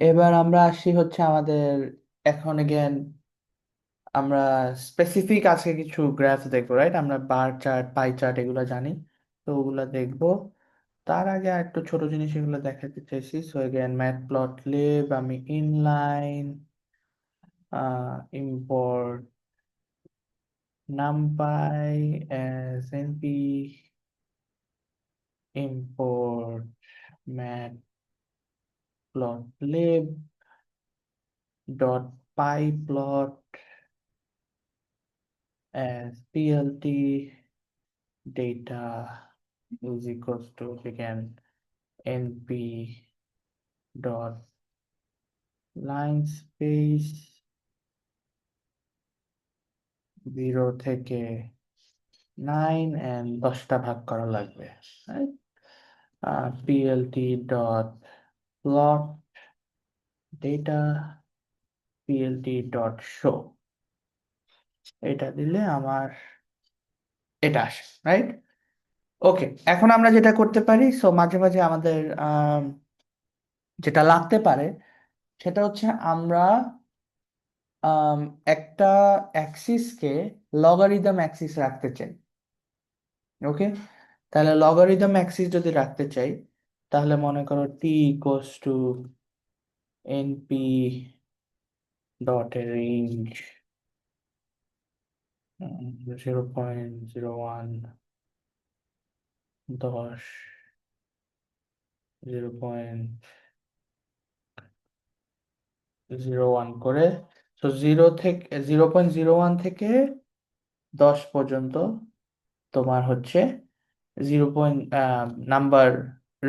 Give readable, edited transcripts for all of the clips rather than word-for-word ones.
এবার আমরা আসি হচ্ছে আমাদের এখন again আমরা স্পেসিফিক আজকে কিছু গ্রাফ দেখবো, রাইট? আমরা বার চার্ট, পাই চার্ট এগুলো জানি, তো ওগুলো দেখবো। তার আগে আর একটু ছোট জিনিস এগুলো দেখাতে চাইছি। সো এগেন ম্যাটপ্লটলিব, আমি inline import numpy as np, import matplotlib dot pyplot as plt data is equals to again np dot line space 0 থেকে 9 and 10টা ভাগ করা লাগবে, right? plt dot plot data plt dot show, এটা দিলে আমার এটা আসে, রাইট? ওকে, এখন আমরা যেটা করতে পারি, সো মাঝে মাঝে আমাদের যেটা লাগতে পারে সেটা হচ্ছে আমরা একটা অ্যাক্সিসকে লগারিদম অ্যাক্সিস রাখতে চাই। ওকে, তাহলে লগারিদম অ্যাক্সিস যদি রাখতে চাই, তাহলে মনে করো T equals to NP dot range 0.01, 10, 0.01 করে। তো 0.01 থেকে 10 পর্যন্ত তোমার হচ্ছে 0. নাম্বার,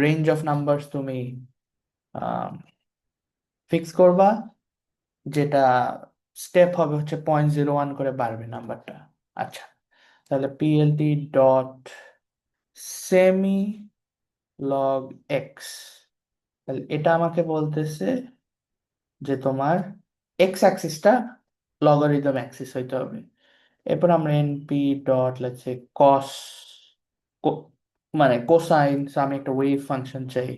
রেঞ্জ অফ নাম্বারস তুমি ফিক্স করবা, যেটা স্টেপ হবে হচ্ছে 0.01 করে বাড়বে নাম্বারটা। আচ্ছা, তাহলে plt dot semi log x, তাহলে এটা আমাকে বলতেছে যে তোমার এক্স অ্যাক্সিসটা লগারিদম অ্যাক্সিস হইতে হবে। এরপর আমরা এনপি ডট লেটস সে কস, মানে কোসাইন, আমি একটা ওয়েভ ফাংশন চাই,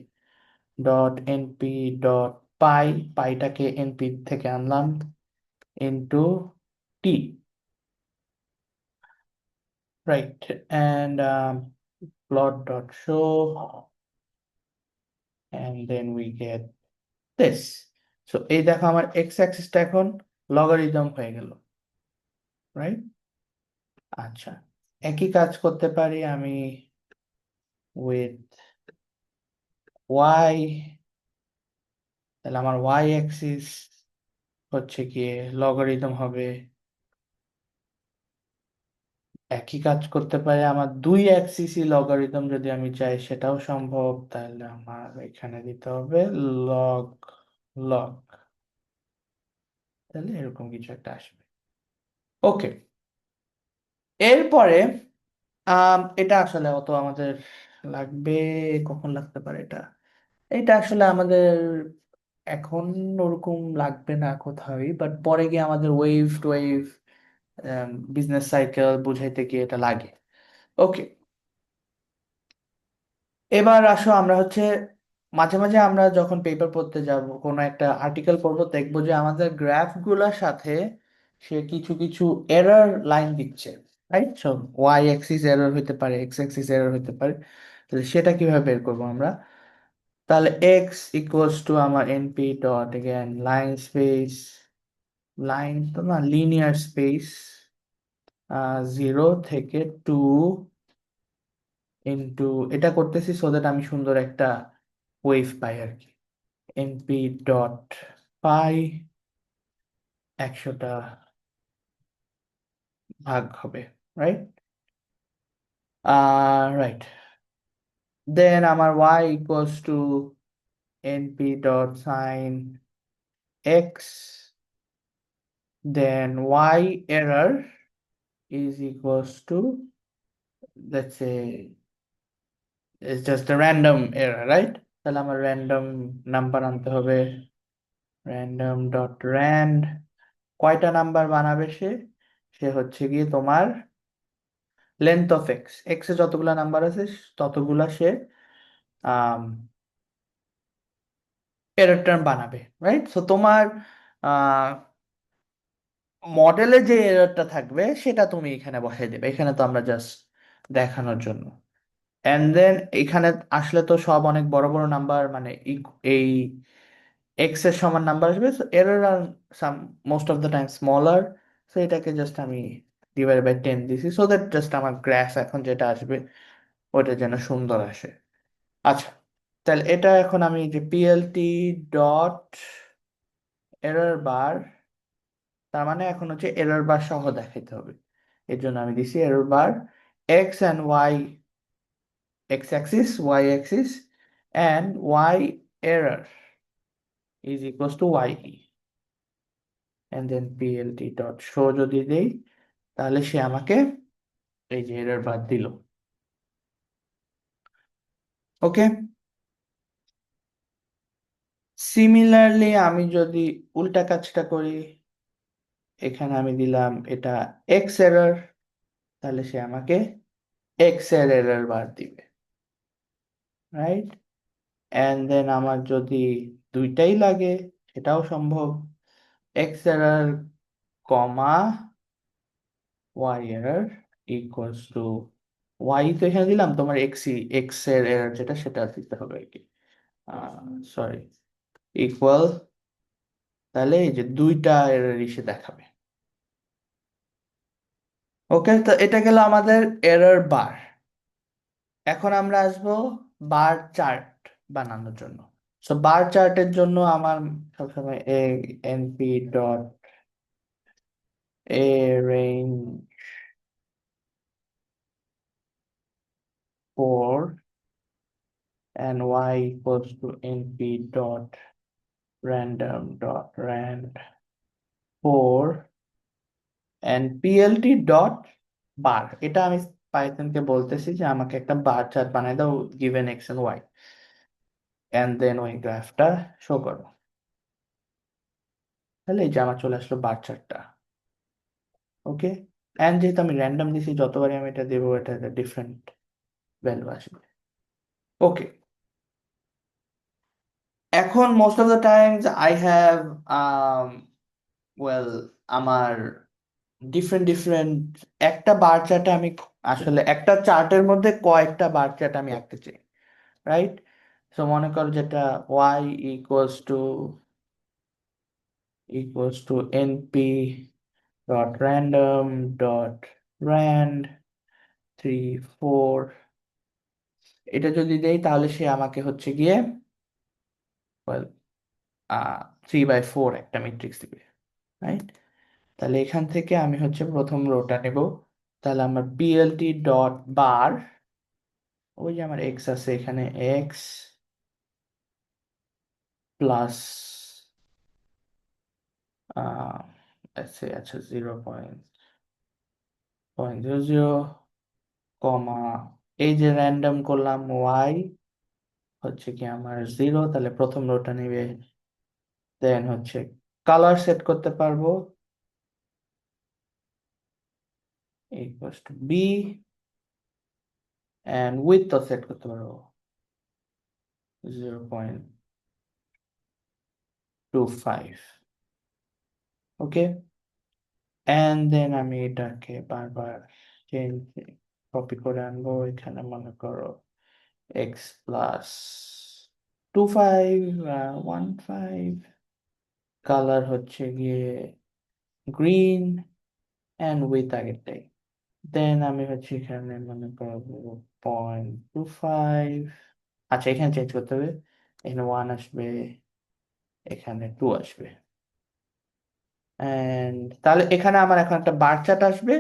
ডট এনপি ডট পাই, পাইটাকে এনপি থেকে আনলাম, into T, right? And plot dot show, and then we get this. So এই দেখো আমার এক্স অ্যাক্সিসটা এখন লগারিদম হয়ে গেল, রাইট? আচ্ছা, একই কাজ করতে পারি আমি উইথ ওয়াই, তাহলে আমার ওয়াই অ্যাক্সিস হচ্ছে গিয়ে লগারিদম হবে। একই কাজ করতে পারি আমার দুই অ্যাক্সিসই লগারিদম যদি আমি চাই, সেটাও সম্ভব। তাহলে আমার এখানে দিতে হবে লগ লগ, তাহলে এরকম কিছু একটা আসবে। ওকে, এরপরে এটা আসলে অত আমাদের লাগবে, কখন লাগতে পারে এটা? এটা আসলে আমাদের এখন ওরকম লাগবে না কোথাওই, বাট পরে গিয়ে আমাদের wave to wave business cycle বুঝাইতে গিয়ে এটা লাগে। ওকে, এবার আসো আমরা হচ্ছে মাঝে মাঝে আমরা যখন পেপার পড়তে যাব, কোনো একটা আর্টিকেল পড়বো, দেখবো যে আমাদের গ্রাফগুলোর সাথে সে কিছু কিছু এরর লাইন দিচ্ছে, রাইট? সব ওয়াই অ্যাক্সিস এরর হতে পারে, এক্স অ্যাক্সিস এরর হতে পারে। তাহলে সেটা কিভাবে বের করবো আমরা? তাহলে এক্স ইকুয়ালস টু আমার np dot again line space, line তো না, লিনিয়ার স্পেস 0 থেকে 2 ইন্টু, এটা করতেছি সো দ্যাট আমি সুন্দর একটা ওয়েভ পাই আর কি। এনপি ডট পাই 100টা ভাগ হবে, রাইট? রাইট, দেন আমার y equals to NP dot sine x, then y error is equals to, let's say, it's just a random error, right? তাহলে আমার র্যান্ডম নাম্বার আনতে হবে, র্যান্ডম ডট র্যান্ড, কয়টা number বানাবে সে? সে হচ্ছে গিয়ে তোমার লেন্থ অফ এক্স, এক্স এ যতগুলা নাম্বার আছে ততগুলা সে এরর টার্ম বানাবে, রাইট? সো তোমার মডেলে যে এররটা থাকবে সেটা তুমি এখানে বসাই দেবে, এখানে তো আমরা জাস্ট দেখানোর জন্য। এন্ড দেন এখানে আসলে তো সব অনেক বড় বড় নাম্বার, মানে এই এক্স এর সমান নাম্বার আসবে, so error are some most of the time smaller. So এটাকে জাস্ট আমি ডিভাইড বাই 10 দিছি, সো দ্যাট জাস্ট আমার গ্রাফ এখন যেটা আসবে ওটা যেন সুন্দর আসে। আচ্ছা, তাহলে এটা এখন আমি যে পিএলটি ডট এরর বার, তার মানে এখন হচ্ছে এরর বার সহ দেখাইতে হবে। এর জন্য আমি দিছি error bar x and y, x axis y axis, and y error is equals to y e, and then plt dot show যদি দেই তাহলে সে আমাকে এই যে এরর বার দিল। ওকে, সিমিলারলি আমি যদি উল্টা কাজটা করি, এখানে আমি দিলাম এটা এক্স এরর, তাহলে সে আমাকে এক্স এর এরর বার দিবে, রাইট? এন্ড দেন আমার যদি দুইটাই লাগে সেটাও সম্ভব, x error comma y error equals to y, তো এখানে দিলাম তোমার এক্স এর এরর যেটা সেটা দিতে হবে আর কি, সরি, ইকুয়াল, তাহলে এই যে দুইটা এরর এসে দেখাবে। ওকে, তো এটা গেল আমাদের এরর বার। এখন আমরা আসবো বার চার্ট বানানোর জন্য। সো বার চার্টের জন্য আমার সবসময় np dot a range four and y equals to np dot random dot rand 4 and plt dot bar, এটা আমি পাইথনকে বলতেছি যে আমাকে একটা বার চার্ট বানাই দাও given x and y, and then ওই গ্রাফটা শো করো। তাহলে এই যে আমার চলে আসলো বার চার্টটা। ওকে, এন্ড যেহেতু আমি র্যান্ডম দিছি যতবারই আমি এটা দেবো এটা ডিফারেন্ট ভ্যালু আসবে। ওকে, এখন most of the Times I have well আমার ডিফারেন্ট ডিফারেন্ট একটা বার চার্টে আমি আসলে একটা চার্টের মধ্যে কয়েকটা বার চার্ট আমি আঁকতে চাই, রাইট? সো মনে করো যেটা y equals to NP dot random dot rand 3 4, এটা যদি দেই তাহলে সে আমাকে হচ্ছে গিয়ে well 3/4 একটা ম্যাট্রিক্স দিবে, রাইট? তাহলে এখান থেকে আমি হচ্ছে প্রথম রোটা নেব। তাহলে আমার পিএলটি ডট বার, ওই যে আমার এক্স আছে এখানে, এক্স প্লাস আচ্ছা 0.00 কমা, এই যে র্যান্ডম করলাম ওয়াই হচ্ছে কি আমার 0, তাহলে প্রথম রোটা নেবে। দেন হচ্ছে কালার সেট করতে পারবো equals to b, and width তো সেট করতে পারবো 0.25। ওকে, অ্যান্ড দেন আমি এটাকে বারবার চেঞ্জ কপি করে আনবো, এখানে মনে করো এক্স প্লাস 25 15, কালার হচ্ছে গিয়ে গ্রিন, অ্যান্ড উইথ আগেরটাই। দেন আমি হচ্ছে এখানে মনে করবো 0.25, আচ্ছা এখানে চেঞ্জ করতে হবে, এখানে 1 আসবে, এখানে 2 আসবে। এন্ড তাহলে এখানে আমার এখন একটা বার চার্ট আসবে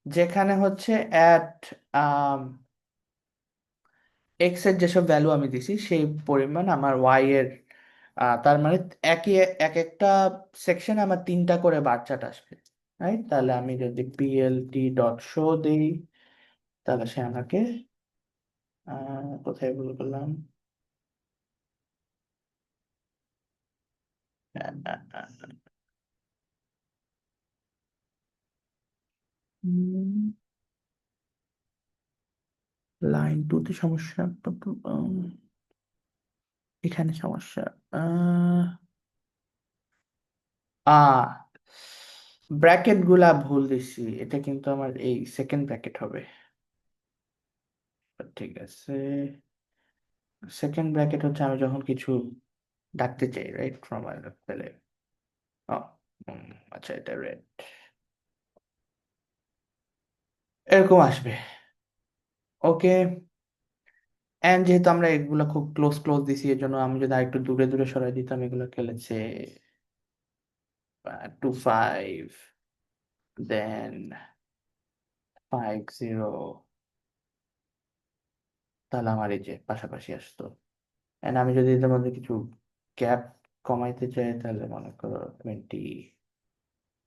যেখানে হচ্ছে অ্যাট এক্স এর যেসব ভ্যালু আমি দিছি সেই পরিমাণ আমার ওয়াই এর, তার মানে একই এক একটা সেকশনে আমার তিনটা করে বার চার্ট আসবে, রাইট? তাহলে আমি যদি পিএলটি ডট শো দিই তাহলে সে আমাকে কোথায় ভুল করলাম, লাইন 2 তে সমস্যা, এখানে সমস্যা। আহ আ ব্র্যাকেট গুলা ভুল দিছি, এটা কিন্তু আমার এই সেকেন্ড ব্র্যাকেট হবে। ঠিক আছে, সেকেন্ড ব্র্যাকেট হচ্ছে আমি যখন কিছু ডাকতে চাই, রাইট, ফ্রম পেলে। ও, আচ্ছা, এটা রেড এরকম আসবে। ওকে, এন্ড যেহেতু আমরা এগুলো খুব ক্লোজ ক্লোজ দিছি, এর জন্য আমি যদি আরেকটু দূরে দূরে সরাই দিতাম, এগুলো খেলেছে 2 5, দেন 5 0, তাহলে আমার এই যে পাশাপাশি আসতো। এন্ড আমি যদি এদের মধ্যে কিছু গ্যাপ কমাইতে চাই, তাহলে মনে করো 20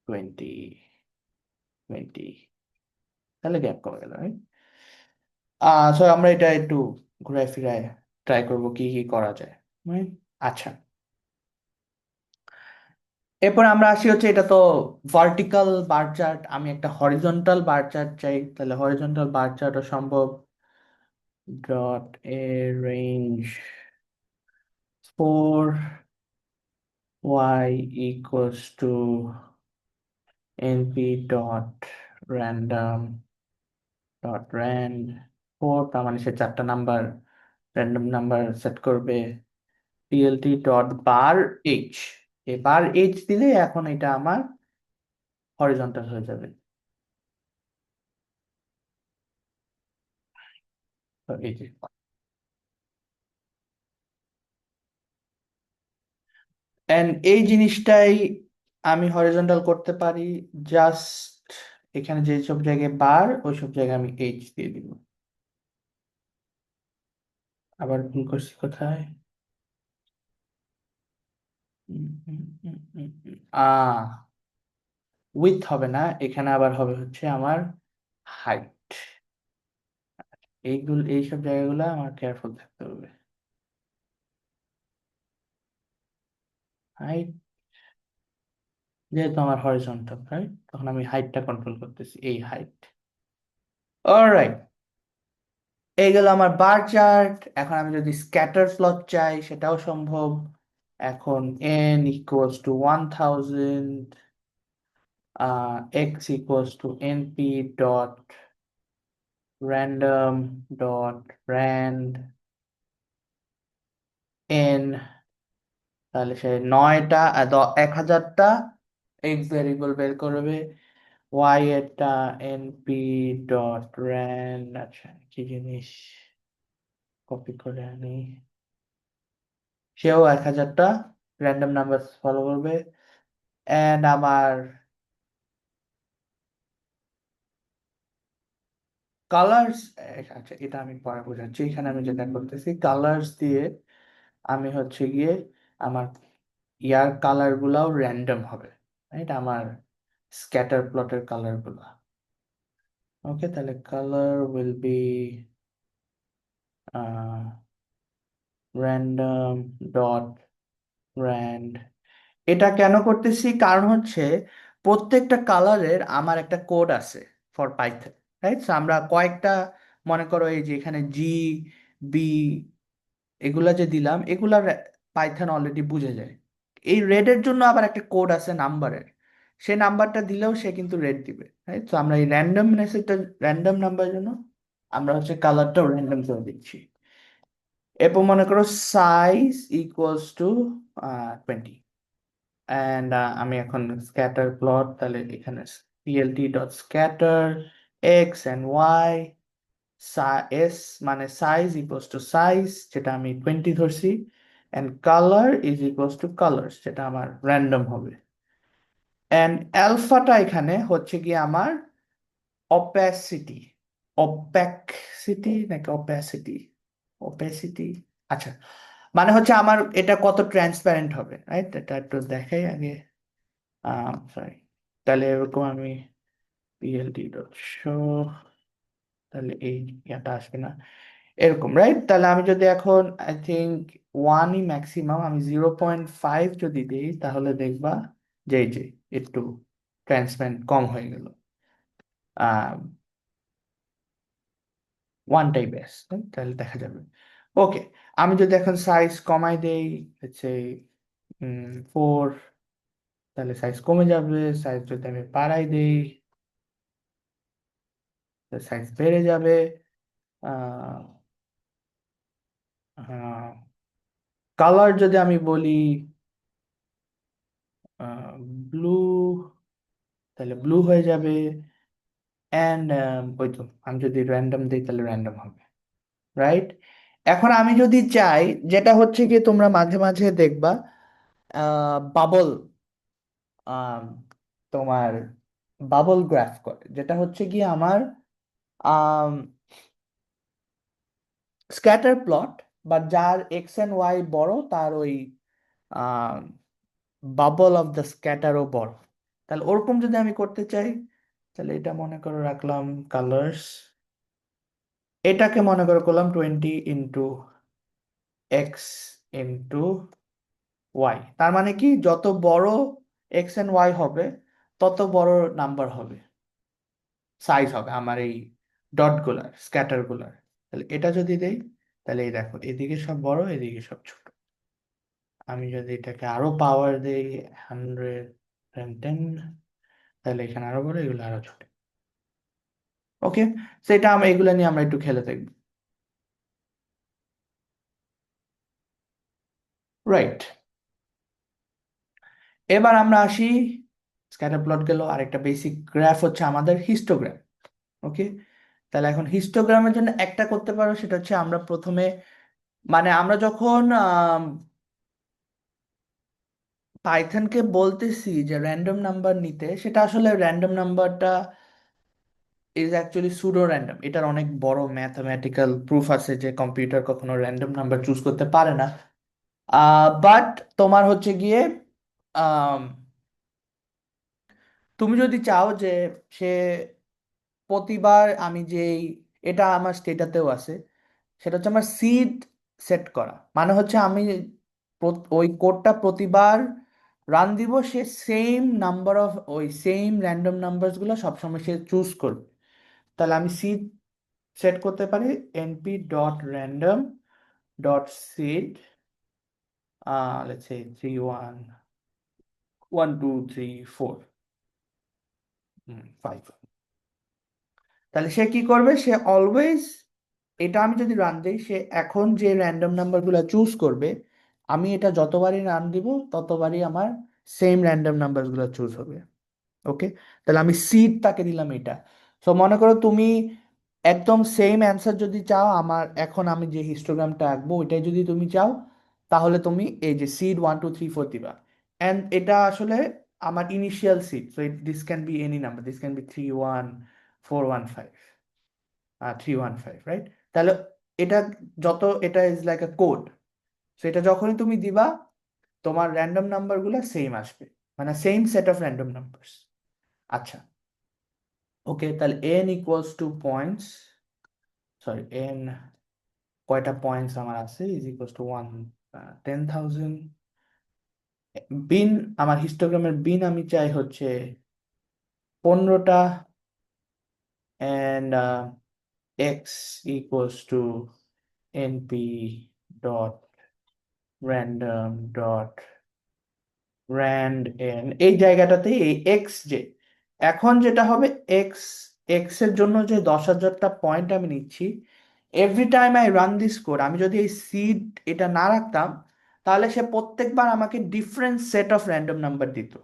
20 20, তাহলে গ্যাপ কমে গেল, রাইট। সো আমরা এটা একটু ঘুরায় ফিরায় ট্রাই করবো কি কি করা যায়, right? আচ্ছা, এরপর আমরা আসি হচ্ছে, এটা তো ভার্টিক্যাল বার চার্ট, আমি একটা হরিজন্টাল বার চার্ট চাই, তাহলে হরিজন্টাল বার চার্টও সম্ভব। Dot a range 4 y = np dot random dot RAND 4, তার মানে সে 4টা নাম্বার র্যান্ডম নাম্বার সেট করবে। plt ডট বার এইচ, এই বার এইচ দিলে এখন এটা আমার হরিজন্টাল হয়ে যাবে। তো এই যে, এন্ড এই জিনিসটাই আমি হরিজন্টাল করতে পারি, জাস্ট এখানে যে সব জায়গায় বার, ওই সব জায়গায় আমি এইচ দিয়ে দিব। আবার ভুল করছি কোথায়? উইথ হবে না, এখানে আবার হবে হচ্ছে আমার হাইট। এইগুলো, এইসব জায়গাগুলো আমার কেয়ারফুল থাকতে হবে। হাইট, যেহেতু আমার হরিজন্টাল, রাইট, তখন আমি হাইটটা কন্ট্রোল করতেছি, এই হাইট। অলরাইট, এই গেল আমার বার চার্ট। এখন আমি যদি স্ক্যাটার প্লট চাই, সেটাও সম্ভব। এখন n = 1000, x = np.random.rand n, তাহলে সে 9টা 1000টা এক্স ভেরিয়েবল বের করবে। y এরটা np.rand, আচ্ছা কি জিনিস, কপি করে আনি। সেও 1000টা র্যান্ডম নাম্বার ফলো করবে। এন্ড আমার কালার্স, আচ্ছা এটা আমি পরে বোঝাচ্ছি। এখানে আমি যেটা করতেছি, কালার্স দিয়ে আমি হচ্ছে গিয়ে আমার ইয়ার কালার গুলাও র্যান্ডম হবে, রাইট, আমার স্ক্যাটার প্লটের কালার গুলা। ওকে, তাহলে colour will be random dot RAND. এটা কেন করতেছি, কারণ হচ্ছে প্রত্যেকটা কালারের আমার একটা কোড আছে ফর পাইথন, রাইট। আমরা কয়েকটা, মনে করো এই যে এখানে জি, বি, এগুলা যে দিলাম, এগুলা পাইথন অলরেডি বুঝে যায়। এই রেডের জন্য আবার একটা কোড আছে নাম্বারের, সেই নাম্বারটা দিলেও সে কিন্তু রেড দিবে, রাইট। তো আমরা এই র্যান্ডমনেস, এটা র্যান্ডম নাম্বারের জন্য আমরা হচ্ছে কালারটাও র্যান্ডম করে দিচ্ছি। এরপর মনে করো সাইজ = 20, অ্যান্ড আমি এখন স্ক্যাটার প্লট, তাহলে এখানে plt.scatter x and y, S মানে সাইজ যেটা আমি 20 ধরছি, অ্যান্ড কালার কালার্স, যেটা আমার র্যান্ডম হবে। অ্যান্ড অ্যালফাটা এখানে হচ্ছে কি আমার অপ্যাসিটি, অপ্যাকসিটি নাকি অপ্যাসিটি, অপ্যাসিটি, আচ্ছা, মানে হচ্ছে আমার এটা কত ট্রান্সপারেন্ট হবে, রাইট। এটা একটু দেখাই আগে, সরি, তাহলে এরকম আমি plt.show, তাহলে এই ইয়াটা আসবে না, এরকম, রাইট। তাহলে আমি যদি এখন আই থিঙ্ক 1ই ম্যাক্সিমাম, আমি 0.5 যদি দিই, তাহলে দেখবা যে এই যে একটু ট্রান্সপারেন্ট কম হয়ে গেল। আহ 1টাই বেস্ট, তাহলে দেখা যাবে। ওকে, আমি যদি এখন সাইজ কমাই দেই, হচ্ছে 4, তাহলে সাইজ কমে যাবে। সাইজ যদি আমি বাড়াই দেই, সাইজ বেড়ে যাবে। কালার যদি আমি বলি ব্লু, তাহলে ব্লু হয়ে যাবে। অ্যান্ড ওই তো, আমি যদি র্যান্ডম দিই তাহলে র্যান্ডম হবে, রাইট? এখন আমি যদি চাই, যেটা হচ্ছে কি তোমরা মাঝে মাঝে দেখবা বাবল, তোমার বাবল গ্রাফ করে, যেটা হচ্ছে কি আমার স্ক্যাটার প্লট, বা যার এক্স এন্ড ওয়াই বড় তার ওই বাবল অফ দ্য স্ক্যাটারও বড়। তাহলে ওরকম যদি আমি করতে চাই, তাহলে এটা মনে করো রাখলাম কালার্স, এটাকে মনে করো করলাম 20 × x × y। তার মানে কি, যত বড় এক্স এন্ড ওয়াই হবে তত বড় নাম্বার হবে, সাইজ হবে আমার এই ডট গুলার, স্ক্যাটার গুলার। তাহলে এটা যদি দেই, তাহলে এই দেখো এদিকে সব বড়, এদিকে সব ছোট। আমি যদি এটাকে আরো পাওয়ার দেই 110, তাহলে এখানে আরো বড়, এগুলো আরো ছোট। ওকে, সেটা আমরা এগুলো নিয়ে আমরা একটু খেলে দেখবো, রাইট? এবার আমরা আসি, স্ক্যাটার প্লট গেল, আরেকটা বেসিক গ্রাফ হচ্ছে আমাদের হিস্টোগ্রাম। ওকে, তাহলে এখন হিস্টোগ্রামের জন্য একটা করতে পারো, সেটা হচ্ছে আমরা প্রথমে, মানে আমরা যখন পাইথনকে বলতেছি যে র্যান্ডম নাম্বার নিতে, সেটা আসলে র্যান্ডম নাম্বারটা ইজ অ্যাকচুয়ালি সুডো র্যান্ডম। এটার অনেক বড় ম্যাথমেটিক্যাল প্রুফ আছে যে কম্পিউটার কখনো র্যান্ডম নাম্বার চুজ করতে পারে না। বাট তোমার হচ্ছে গিয়ে আম, তুমি যদি চাও যে সে প্রতিবার আমি যেই, এটা আমার স্টেটাতেও আছে, সেটা হচ্ছে আমার সিড সেট করা, মানে হচ্ছে আমি ওই কোডটা প্রতিবার রান দিব, সে সেম নাম্বার অফ ওই সেম র্যান্ডম নাম্বারস গুলো সবসময় সে চুজ করবে। তাহলে আমি সিড সেট করতে পারি np dot random dot seed, let's say 3 1 1 2 3 4 5। তাহলে সে কি করবে, সে অলওয়েজ, এটা আমি যদি রান দিই, সে এখন যে র্যান্ডম নাম্বারগুলো চুজ করবে, আমি এটা যতবারই রান দিব ততবারই আমার সেম র্যান্ডম নাম্বারগুলো চুজ হবে। ওকে, তাহলে আমি সিড তাকে দিলাম এটা। সো মনে করো তুমি একদম সেম অ্যান্সার যদি চাও, আমার এখন আমি যে হিস্টোগ্রামটা আঁকবো ওইটাই যদি তুমি চাও, তাহলে তুমি এই যে সিড 1 2 3 4 দিবা। অ্যান্ড এটা আসলে আমার initial seed, so this can be any number, this can be 3 1 4 1 5, 3 1 5, right? তাহলে এটা যত, এটা is like a code. So এটা যখনই তুমি দিবা, তোমার র্যান্ডম নাম্বার গুলা সেম আসবে, মানে same set of random numbers. আচ্ছা, ওকে, তাহলে n equals to points, sorry n কয়টা পয়েন্টস আমার আছে, ইজ ইকুয়ালস টু 10,000। বিন, আমার হিস্টোগ্রামের বিন আমি চাই হচ্ছে 15টা, and X equals to np dot random dot rand N, এই জায়গাটাতে এই এক্স যে, এখন যেটা হবে এক্স, এক্স এর জন্য যে 10,000টা পয়েন্ট আমি নিচ্ছি, every time I run this code, আমি যদি এই সিড এটা না রাখতাম, তাহলে সে প্রত্যেকবার আমাকে different set of random number দিত।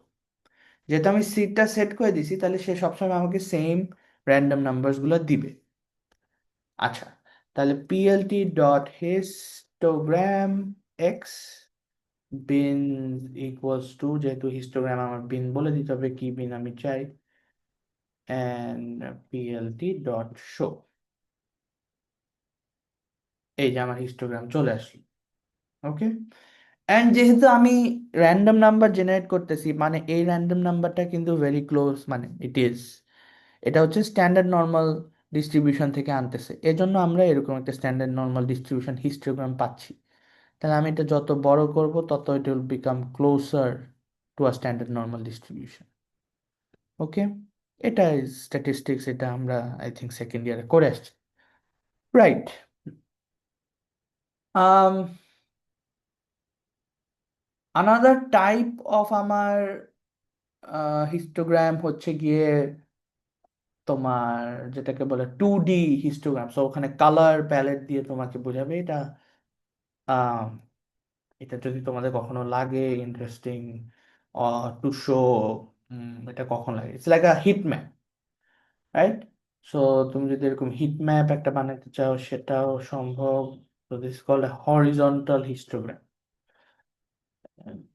যেহেতু আমি সিডটা সেট করে দিছি, তাহলে সে সবসময় আমাকে সেম র্যান্ডম নাম্বারস গুলো দিবে। আচ্ছা, তাহলে plt dot histogram x bin equals to, যেহেতু হিস্টোগ্রাম আমার বিন বলে দিতে হবে কি বিন আমি চাই, অ্যান্ড পিএলটি ডট শো। এই যে আমার হিস্টোগ্রাম চলে আসলো। ওকে, অ্যান্ড যেহেতু আমি র্যান্ডম নাম্বার জেনারেট করতেছি, মানে এই র্যান্ডম নাম্বারটা কিন্তু ভেরি ক্লোজ, মানে এটা হচ্ছে স্ট্যান্ডার্ড নর্মাল ডিস্ট্রিবিউশন থেকে আনতেছে, এজন্য আমরা এরকম একটা স্ট্যান্ডার্ড নর্মাল ডিস্ট্রিবিউশন হিস্টোগ্রাম পাচ্ছি। তাহলে আমি এটা যত বড় করব তত it will become closer to a standard normal distribution. Okay, এটা স্ট্যাটিস্টিক্স, এটা আমরা আই থিঙ্ক সেকেন্ড ইয়ারে করে আসছি, রাইট? আনাদার টাইপ অফ আমার হিস্টোগ্রাম হচ্ছে গিয়ে তোমার যেটাকে বলে 2D হিস্টোগ্রাম। সো ওখানে কালার প্যালেট দিয়ে তোমাকে বোঝাবে এটা। আহ, এটা যদি তোমাদের কখনো লাগে ইন্টারেস্টিং টু শো, এটা কখন লাগে, it's like a hit map, right? So তুমি যদি এরকম হিট ম্যাপ একটা বানাতে চাও সেটাও সম্ভব। তো this called horizontal histogram.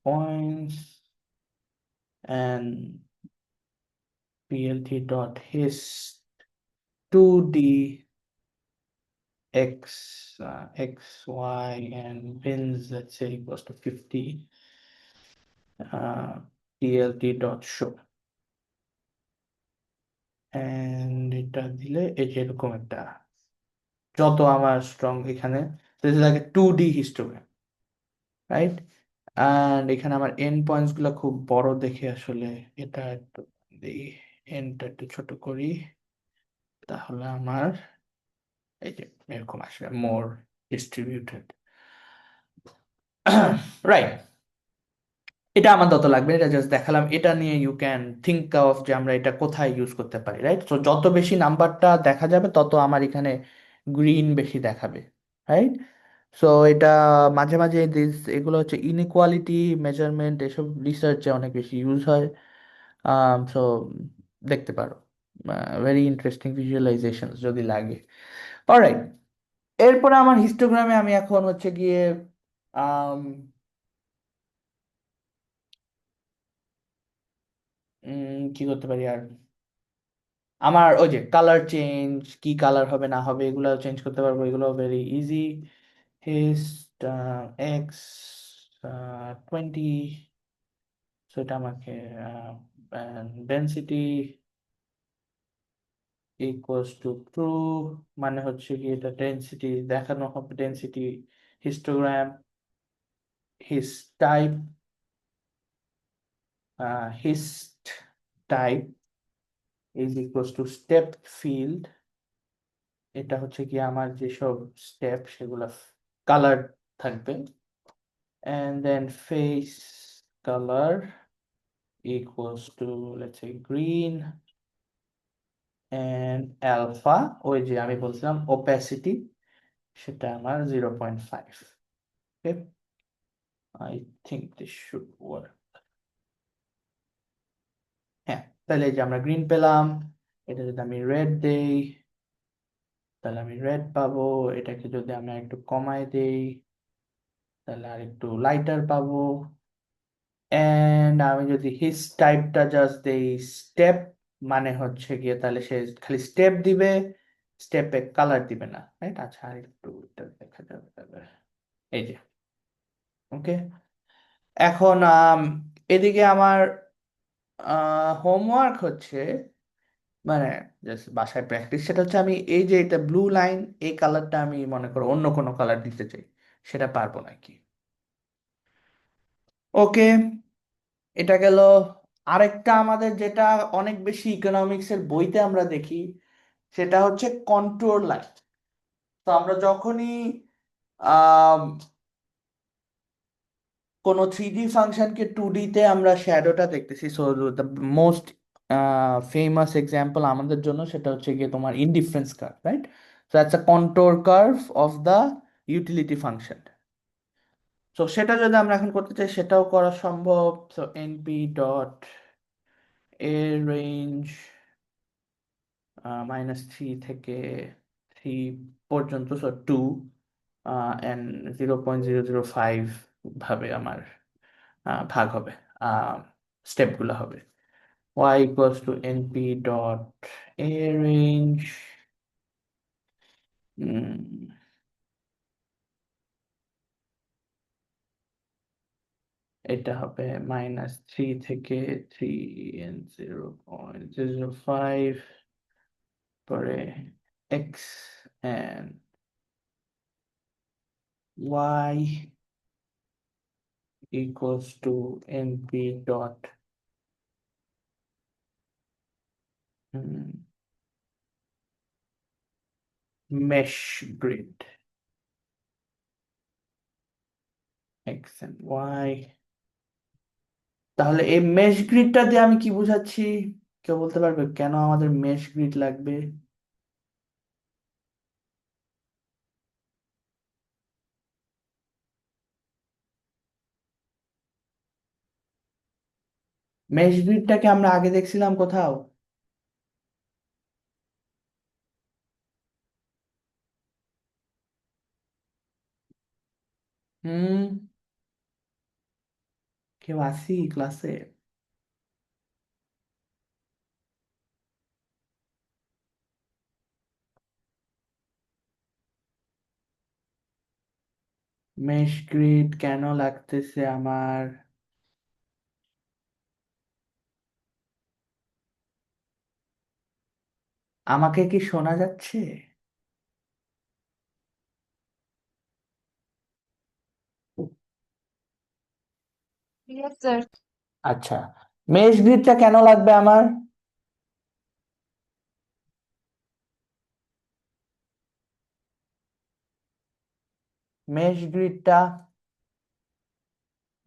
Points and plt dot hist 2D x x y and bins, let's say equals to 50, plt dot show, and এটা দিলে এই যে এরকম একটা যত আমার স্ট্রং এখানে, this is like 2D histogram, right? And এখানে আমার এন্ড পয়েন্টস গুলো খুব বড় দেখে আসলে এটা একটু দিই, এন্ডটা একটু ছোট করি, তাহলে আমার এই যে এরকম আসবে মোর ডিস্ট্রিবিউটেড। রাইট, এটা আমার তত লাগবে না, এটা জাস্ট দেখালাম। এটা নিয়ে ইউ ক্যান থিঙ্ক অফ যে আমরা এটা কোথায় ইউজ করতে পারি, রাইট? তো যত বেশি নাম্বারটা দেখা যাবে তত আমার এখানে গ্রিন বেশি দেখাবে, রাইট? সো এটা মাঝে মাঝে এগুলো হচ্ছে ইনইকুয়ালিটি মেজারমেন্ট, এসব রিসার্চে অনেক বেশি ইউজ হয়। সো দেখতে পারো, ভেরি ইন্টারেস্টিং ভিজুয়ালাইজেশন যদি লাগে। অলরাইট, এরপরে আমার হিস্টোগ্রামে আমি এখন হচ্ছে গিয়ে আম, কি করতে পারি আর, আমার ওই যে কালার চেঞ্জ, কি কালার হবে না হবে এগুলো চেঞ্জ করতে পারবো, এগুলো ভেরি ইজি। হিস্ট এক্স 20, সেটা আমাকে ডেন্সিটি ইকুয়ালস টু ট্রু, মানে হচ্ছে কি এটা ডেন্সিটি দেখানো হবে, density histogram. Hist type, hist type is equals to step filled, এটা হচ্ছে কি আমার যেসব স্টেপ সেগুলো কালার থাকবে। And then face color equals to, let's say, green, and alpha ওই যে আমি বলছিলাম opacity সেটা আমার 0.5। Okay, I think this should work. হ্যাঁ, তাহলে এই যে আমরা গ্রিন পেলাম। এটা যদি আমি রেড দেই তাহলে আমি রেড পাবো। এটাকে যদি আমি একটু কমায় দেই তাহলে আর একটু লাইটার পাবো। এন্ড আমি যদি হিস টাইপটা জাস্ট দেই স্টেপ, মানে হচ্ছে গিয়ে তাহলে সে খালি স্টেপ দিবে, স্টেপে কালার দিবে না, রাইট? আচ্ছা, আর একটু এটা দেখা যাবে তাহলে। এই যে ওকে। এখন এদিকে আমার হোমওয়ার্ক হচ্ছে, মানে জাস্ট বাসায় প্র্যাকটিস, সেটা হচ্ছে আমি এই যে এটা ব্লু লাইন, এই কালারটা আমি মনে করো অন্য কোনো কালার দিতে চাই, সেটা পারবো নাকি? ওকে, এটা গেল। আরেকটা আমাদের যেটা অনেক বেশি ইকোনমিক্সের বইতে আমরা দেখি সেটা হচ্ছে কন্ট্রোল লাইন। তো আমরা যখনই আম, কোনো 3D ফাংশনকে 2D তে আমরা শ্যাডোটা দেখতেছি, so the most famous example আমাদের জন্য সেটা হচ্ছে গিয়ে তোমার indifference curve, right? So that's a control curve of the utility function. So সেটা যদি আমরা এখন করতে চাই সেটাও করা সম্ভব। So np dot a range -3 থেকে 3 পর্যন্ত, সো 2 অ্যান্ড 0.005 ভাবে আমার ভাগ হবে, স্টেপগুলো হবে। y equals to np dot a range, এটা হবে -3 থেকে 3 and 0.005, পরে x and y equals to np dot mesh grid. X and y. তাহলে এই মেশ গ্রিডটা দিয়ে আমি কি বুঝাচ্ছি? কেউ বলতে পারবে কেন আমাদের মেশ গ্রিড লাগবে? মেশ গ্রিডটাকে আমরা আগে দেখছিলাম কোথাও? হুম, কেউ আসি ক্লাসে? মেশ গ্রিড কেন লাগতেছে আমার? আমাকে কি শোনা যাচ্ছে? Yes, sir. আচ্ছা, মেশ গ্রিডটা কেন লাগবে আমার? মেশ গ্রিডটা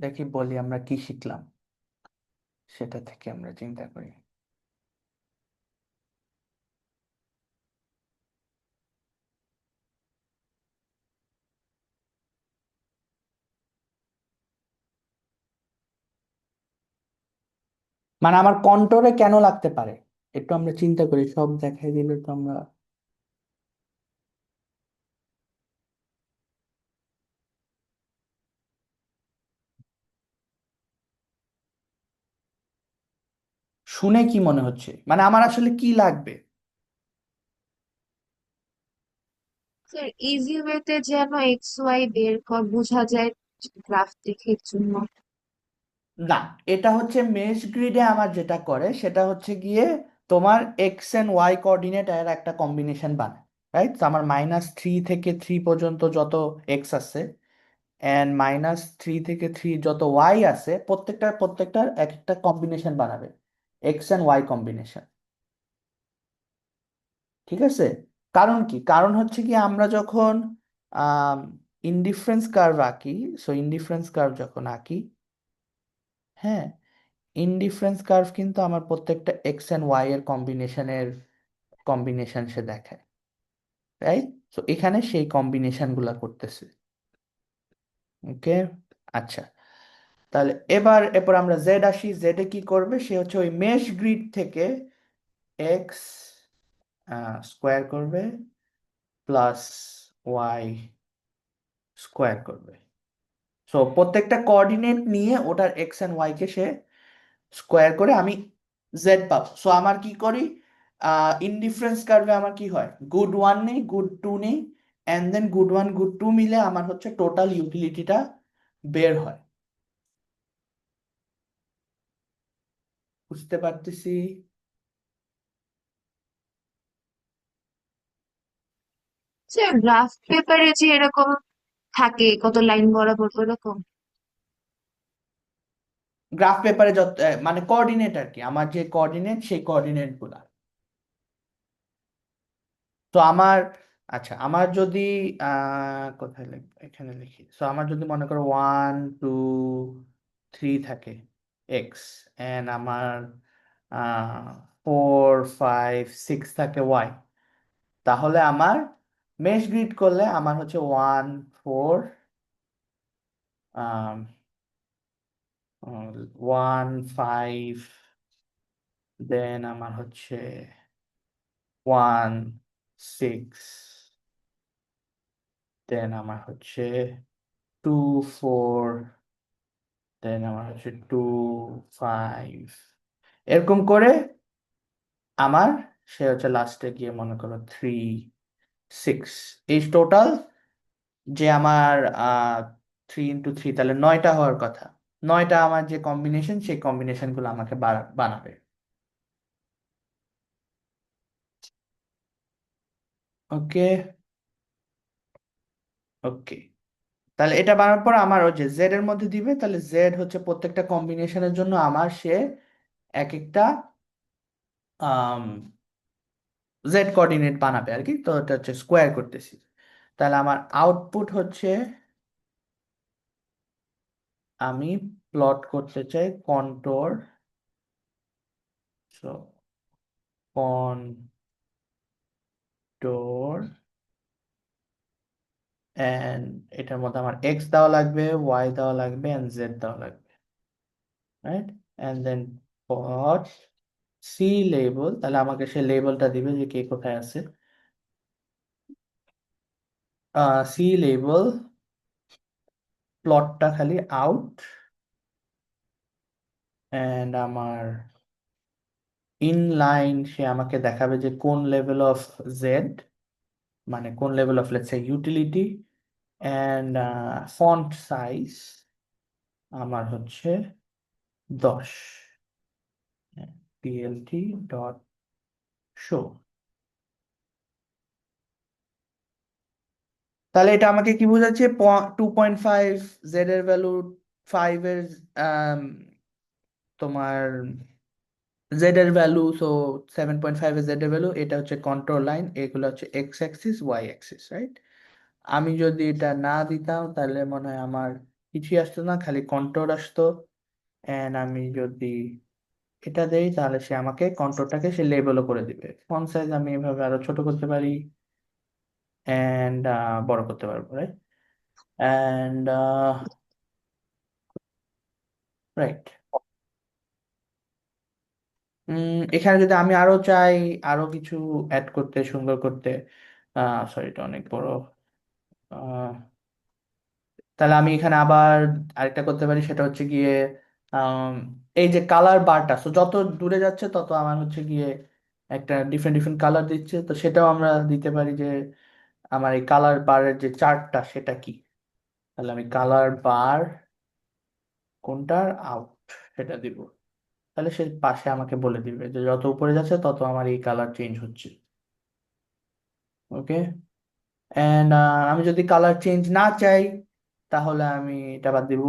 দেখি বলি আমরা কি শিখলাম, সেটা থেকে আমরা চিন্তা করি। মানে আমার কন্ট্রোলে কেন লাগতে পারে, একটু আমরা চিন্তা করি, সব দেখাই দিলে তো আমরা শুনে কি মনে হচ্ছে, মানে আমার আসলে কি লাগবে? স্যার ইজি ওয়েতে যেন এক্স ওয়াই বের কর বোঝা যায় গ্রাফ দেখে এর জন্য। না, এটা হচ্ছে মেশ গ্রিডে আমার যেটা করে সেটা হচ্ছে গিয়ে তোমার এক্স এন্ড ওয়াই কোঅর্ডিনেট এর একটা কম্বিনেশন বানায়, রাইট? তো আমার -3 থেকে 3 পর্যন্ত যত এক্স আছে এন্ড -3 থেকে 3 যত ওয়াই আছে, প্রত্যেকটার এক একটা কম্বিনেশন বানাবে, এক্স এন্ড ওয়াই কম্বিনেশন। ঠিক আছে? কারণ কি, কারণ হচ্ছে কি আমরা যখন ইনডিফারেন্স কার্ভ আঁকি, সো ইনডিফারেন্স কার্ভ যখন আঁকি, হ্যাঁ, ইনডিফারেন্স কার্ভ কিন্তু আমার প্রত্যেকটা এক্স এন্ড ওয়াই এর কম্বিনেশন সে দেখায়, রাইট? তো এখানে সেই কম্বিনেশন গুলা করতেছে। ওকে, আচ্ছা, তাহলে এরপর আমরা জেড আসি। জেড এ কি করবে? সে হচ্ছে ওই মেশ গ্রিড থেকে এক্স স্কোয়ার করবে প্লাস ওয়াই স্কোয়ার করবে। সো প্রত্যেকটা কোঅর্ডিনেট নিয়ে ওটার এক্স এন্ড ওয়াই কে সে স্কোয়ার করে আমি জেড পাবো। সো আমার কি করি, ইনডিফারেন্স কার্ভে আমার কি হয়, গুড ওয়ান নেই, গুড টু নেই, and then good one good two মিলে আমার হচ্ছে টোটাল ইউটিলিটিটা বের হয়। বুঝতে পারতেছি? স্যার গ্রাফ পেপারে যে এরকম থাকে কত লাইন বরাবর ওরকম। গ্রাফ পেপারে যত মানে কোঅর্ডিনেট আর কি, আমার যে কোঅর্ডিনেট সেই কোঅর্ডিনেট গুলা। তো আমার, আচ্ছা আমার যদি কোথায় এখানে লিখি, তো আমার যদি মনে করো 1 2 3 থাকে এক্স, এন্ড আমার 4 5 6 থাকে ওয়াই, তাহলে আমার মেশ গ্রিড করলে আমার হচ্ছে 1 4 1 5, দেন আমার হচ্ছে 1 6, দেন আমার হচ্ছে 2 4, দেন আমার হচ্ছে 2 5, এরকম করে আমার সে হচ্ছে লাস্টে গিয়ে মনে করো 3 6, এই টোটাল যে আমার 3 × 3 তাহলে 9টা হওয়ার কথা। 9টা আমার যে কম্বিনেশন, সেই কম্বিনেশন গুলো আমাকে বানাবে। ওকে, ওকে, তাহলে এটা বানানোর পর আমার ওই যে জেড এর মধ্যে দিবে, তাহলে জেড হচ্ছে প্রত্যেকটা কম্বিনেশনের জন্য আমার সে এক একটা জেড কোঅর্ডিনেট বানাবে আর কি। তো এটা হচ্ছে স্কোয়ার করতেছি, তাহলে আমার আউটপুট হচ্ছে আমি প্লট করতে চাই কন্টোর, সো কন্টোর, এন্ড এটার মধ্যে আমার এক্স দেওয়া লাগবে, ওয়াই দেওয়া লাগবে, এন্ড জেড দেওয়া লাগবে, right? And then plot c label, তাহলে আমাকে সে লেবেলটা দিবে যে কে কোথায় আছে। সি লেবেল প্লটটা খালি আউট, এন্ড আমার ইনলাইন সে আমাকে দেখাবে যে কোন লেভেল অফ জেড, মানে কোন level of let's say utility, and font size আমার হচ্ছে 10, plt ডট শো। তাহলে এটা আমাকে কি বোঝাচ্ছে? 2.5 জেড এর ভ্যালু, 5 এর আম, তোমার জেড এর ভ্যালু, সো 7.5 এর জেড এর ভ্যালু, এটা হচ্ছে কন্ট্রোল লাইন, এগুলো হচ্ছে x axis y axis, right? আমি যদি এটা না দিতাম তাহলে মনে হয় আমার কিছুই আসতো না, খালি কন্ট্রোল আসতো। এন্ড আমি যদি এটা দেই তাহলে সে আমাকে কন্ট্রোলটাকে সে লেবেলও করে দিবে। ফন্ট সাইজ আমি এভাবে আরো ছোট করতে পারি, এন্ড বড় করতে পারবো, রাইট? এন্ড রাইট, এখানে যদি আমি আরো চাই আরো কিছু অ্যাড করতে, সুন্দর করতে, সরি এটা অনেক বড়, আহ, তাহলে আমি এখানে আবার আরেকটা করতে পারি, সেটা হচ্ছে গিয়ে আম, এই যে কালার বারটা, তো যত দূরে যাচ্ছে তত আমার হচ্ছে গিয়ে একটা ডিফারেন্ট ডিফারেন্ট কালার দিচ্ছে, তো সেটাও আমরা দিতে পারি যে আমার এই কালার বারের যে চার্টটা সেটা কি। তাহলে আমি কালার বার কোনটার আউট সেটা দিব, তাহলে সে পাশে আমাকে বলে দিবে যে যত উপরে যাচ্ছে তত আমার এই কালার চেঞ্জ হচ্ছে। ওকে, এন্ড আমি যদি কালার চেঞ্জ না চাই তাহলে আমি এটা বাদ দিব,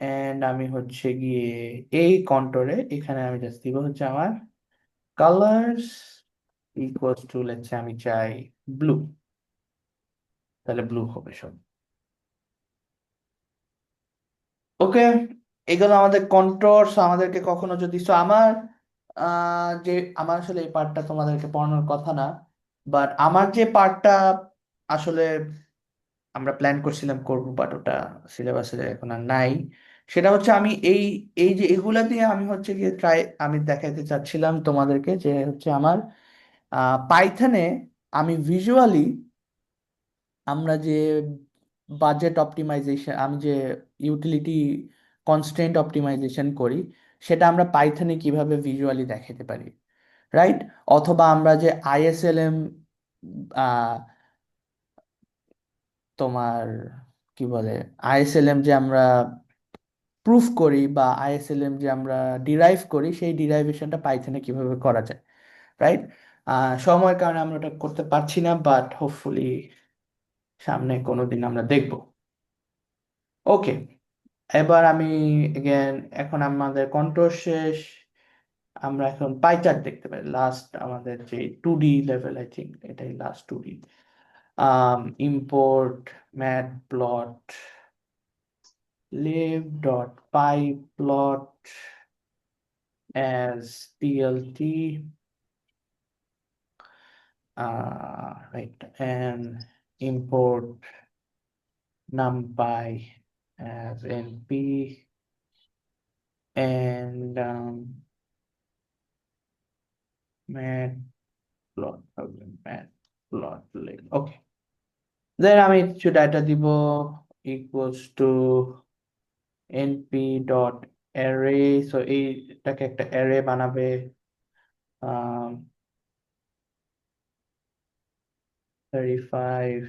এন্ড আমি হচ্ছে গিয়ে এই কন্ট্রোলে এখানে আমি জাস্ট দিব হচ্ছে আমার কালার্স ইকুয়ালস টু লেটস আমি চাই ব্লু, তাহলে ব্লু হবে সব। ওকে, এগুলো আমাদের কন্ট্রোলস। আমাদেরকে কখনো যদি আমার যে আমার আসলে এই পার্টটা তোমাদেরকে পড়ানোর কথা না, বাট আমার যে পার্টটা আসলে আমরা প্ল্যান করছিলাম করবো, বাট ওটা সিলেবাসে এখন আর নাই, সেটা হচ্ছে আমি এই এই যে এগুলা দিয়ে আমি হচ্ছে গিয়ে আমি দেখাইতে চাচ্ছিলাম তোমাদেরকে যে হচ্ছে আমার পাইথনে আমি ভিজুয়ালি আমরা যে বাজেট অপটিমাইজেশন, আমি যে ইউটিলিটি কনস্ট্রেন্ট অপটিমাইজেশন করি, সেটা আমরা পাইথনে কিভাবে ভিজুয়ালি দেখাতে পারি, রাইট? অথবা আমরা যে আইএসএলএম তোমার কি বলে, আইএসএলএম যে আমরা প্রুফ করি বা আইএসএলএম যে আমরা ডিরাইভ করি, সেই ডিরাইভেশনটা পাইথনে কিভাবে করা যায়, রাইট? সময়ের কারণে আমরা ওটা করতে পারছি না, বাট হোপফুলি সামনে কোনোদিন আমরা দেখব। ওকে, এবার আমি এগেন, এখন আমাদের কন্ট্রোল শেষ, আমরা এখন পাই চার্ট দেখতে পাই, লাস্ট আমাদের যে 2D লেভেল, আই থিঙ্ক এটাই last 2D। Import mat plot live dot py plot as plt, right, and import numpy as np, and matplot okay, then আমি কিছু ডাটা দিব equals to np dot array, so এইটাকে একটা array বানাবে, um, 35,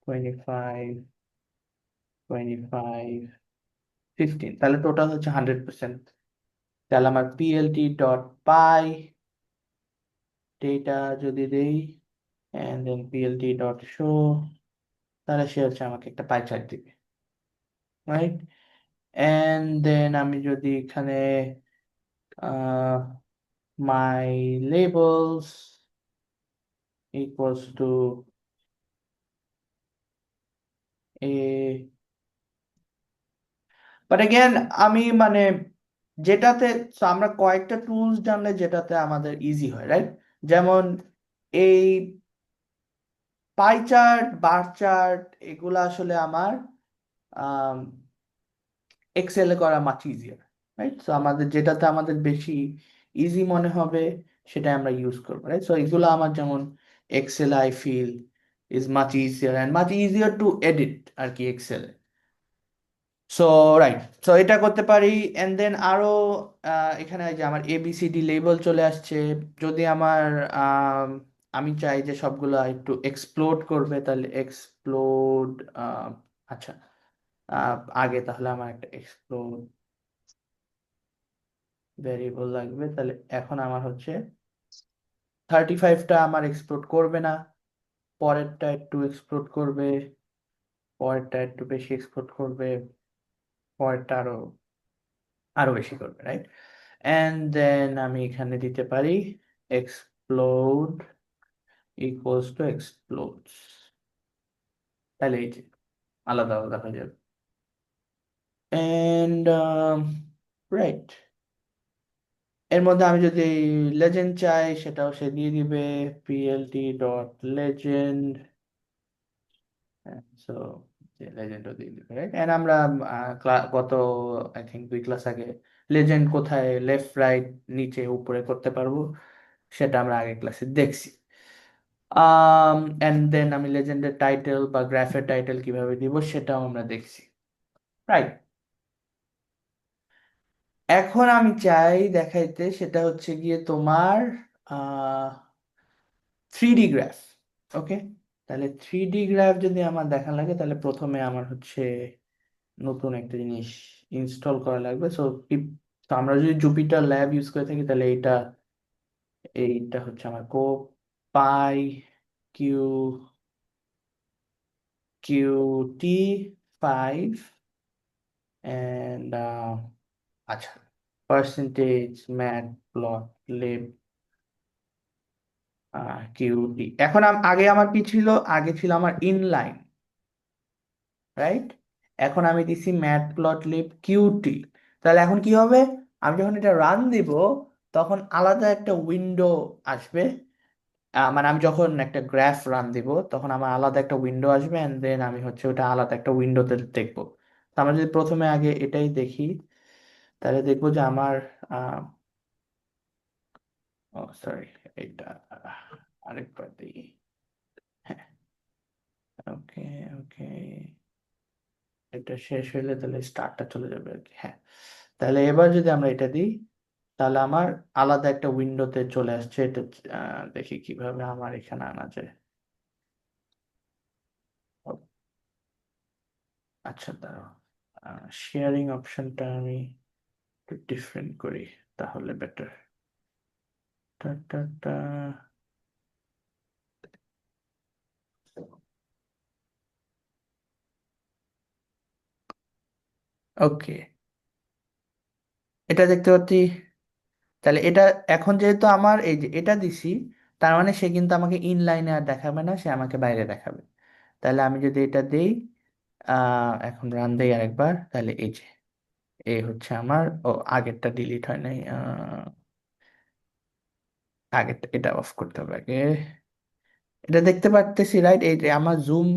25, 25, 15, তাহলে total হচ্ছে 100%। তাহলে আমার plt ডট পাই ডেটা যদি দেই, and then plt dot show, তাহলে সে হচ্ছে আমাকে একটা পাই চার্ট দিবে, রাইট? and then আমি যদি এখানে my labels equals to a but again আমি মানে যেটাতে so আমরা কয়েকটা টুলস জানলে যেটাতে আমাদের ইজি হয়, রাইট? যেমন এই পাই চার্ট, বার চার্ট, এগুলা আসলে আমার এক্সেলে করা মাচ ইজিয়ার, রাইট? সো আমাদের যেটাতে আমাদের বেশি ইজি মনে হবে সেটা আমরা ইউজ করবো, রাইট? সো এগুলো আমার যেমন excel I feel is much easier and much easier to edit আর কি এক্সেলে। সো রাইট, সো এটা করতে পারি। এন্ড দেন আরো এখানে এই যে আমার এবিসিডি লেবেল চলে আসছে। যদি আমার আমি চাই যে সবগুলো একটু এক্সপ্লোড করবে, তাহলে এক্সপ্লোড, আচ্ছা, আগে তাহলে আমার একটা এক্সপ্লোড ভেরিয়েবল লাগবে। তাহলে এখন আমার হচ্ছে 35টা আমার এক্সপ্লোড করবে না, পরেরটা একটু এক্সপ্লোড করবে, পরেরটা একটু বেশি এক্সপ্লোড করবে, পরেরটা আরো আরো বেশি করবে, রাইট? এন্ড দেন আমি এখানে দিতে পারি এক্সপ্লোড ইকুয়ালস টু এক্সপ্লোডস, তাহলে এই যে আলাদা আলাদা হয়ে যাবে। এন্ড রাইট, এর মধ্যে আমি যদি লেজেন্ড চাই সেটাও সে দিয়ে দিবে, পিএলটি ডট লেজেন্ড। সো লেজেন্ডও দিয়ে দিবে, রাইট? এন্ড আমরা গত আই থিঙ্ক 2 ক্লাস আগে লেজেন্ড কোথায় লেফট রাইট নিচে উপরে করতে পারবো সেটা আমরা আগের ক্লাসে দেখছি। এন্ড দেন আমি লেজেন্ডের টাইটেল বা গ্রাফের টাইটেল কিভাবে দিব সেটাও আমরা দেখছি, রাইট? এখন আমি চাই দেখাইতে সেটা হচ্ছে গিয়ে তোমার থ্রি ডি গ্রাফ। ওকে, তাহলে থ্রি ডি গ্রাফ যদি আমার দেখা লাগে তাহলে প্রথমে আমার হচ্ছে নতুন একটা জিনিস ইনস্টল করা লাগবে। সো তো আমরা যদি জুপিটার ল্যাব ইউজ করে থাকি তাহলে এইটা এইটা হচ্ছে আমার পাই কিউ QT5 and আচ্ছা, পার্সেন্টেজ ম্যাট প্লট লিব কিউটি। এখন আগে আমার কি ছিল? আগে ছিল আমার ইনলাইন, রাইট? এখন আমি দিছি ম্যাট প্লট লিব কিউটি। তাহলে এখন কি হবে? আমি যখন এটা রান দিব তখন আলাদা একটা উইন্ডো আসবে। মানে আমি যখন একটা গ্রাফ রান দিব তখন আমার আলাদা একটা উইন্ডো আসবে এন্ড দেন আমি হচ্ছে ওটা আলাদা একটা উইন্ডোতে দেখবো। তো আমরা যদি প্রথমে আগে এটাই দেখি তাহলে দেখবো যে আমার ও সরি, এটা আরেকবার দিই। হ্যাঁ, ওকে, ওকে, এটা শেষ হইলে তাহলে স্টার্টটা চলে যাবে আর কি। হ্যাঁ, তাহলে এবার যদি আমরা এটা দিই তাহলে আমার আলাদা একটা উইন্ডোতে চলে আসছে। এটা দেখি কিভাবে আমার এখানে আনা যায়। ও, আচ্ছা, দাঁড়াও, শেয়ারিং অপশনটা আমি একটু ডিফারেন্ট করি তাহলে বেটার। টা টা টা ওকে, এটা দেখতে পাচ্ছি। তাহলে এটা এখন যেহেতু আমার এই যে এটা দিছি, তার মানে সে কিন্তু আমাকে ইনলাইনে আর দেখাবে না, সে আমাকে বাইরে দেখাবে। তাহলে আমি যদি এটা দেই, এখন রান দেই আরেকবার, তাহলে এই যে এই হচ্ছে আমার, ও আগেরটা ডিলিট হয় নাই, আগেরটা, এটা অফ করতে হবে আগে। এটা দেখতে পারতেছি, রাইট? এই যে আমার জুম,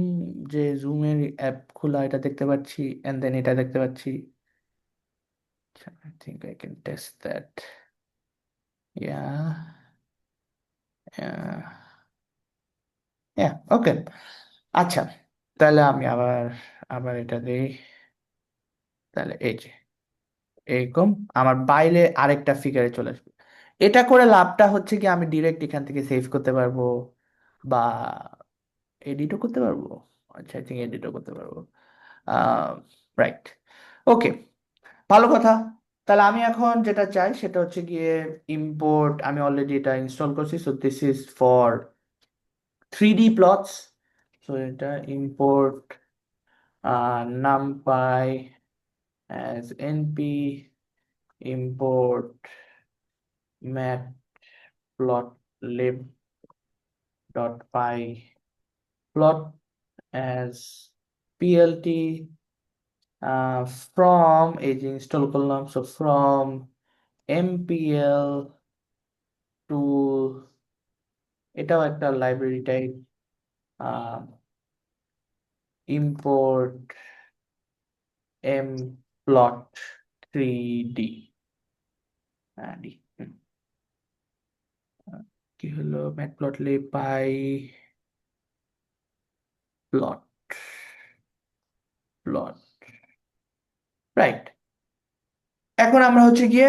যে জুমের অ্যাপ খোলা, এটা দেখতে পাচ্ছি এন্ড দেন এটা দেখতে পাচ্ছি। I think I can test that, yeah, okay, আচ্ছা। তাহলে আমি আবার আবার এটা দিই, তাহলে এই যে এরকম আমার বাইরে আরেকটা ফিগারে চলে আসবে। এটা করে লাভটা হচ্ছে কি আমি ডিরেক্ট এখান থেকে সেভ করতে পারবো বা এডিটও করতে পারবো। আচ্ছা, আই থিঙ্ক এডিটও করতে পারবো। রাইট, ওকে, ভালো কথা। তাহলে আমি এখন যেটা চাই সেটা হচ্ছে গিয়ে ইম্পোর্ট, আমি অলরেডি এটা ইনস্টল করছি। So this is for three D plots. So এটা import numpy as np, import matplotlib dot py, plot as plt, from এই যে ইনস্টল করলাম, সো ফ্রম এমপিএল টুল, এটাও একটা library type, import m plot 3D, D, কি হলো, matplotlib pyplot, plot, right. এখন আমরা হচ্ছে গিয়ে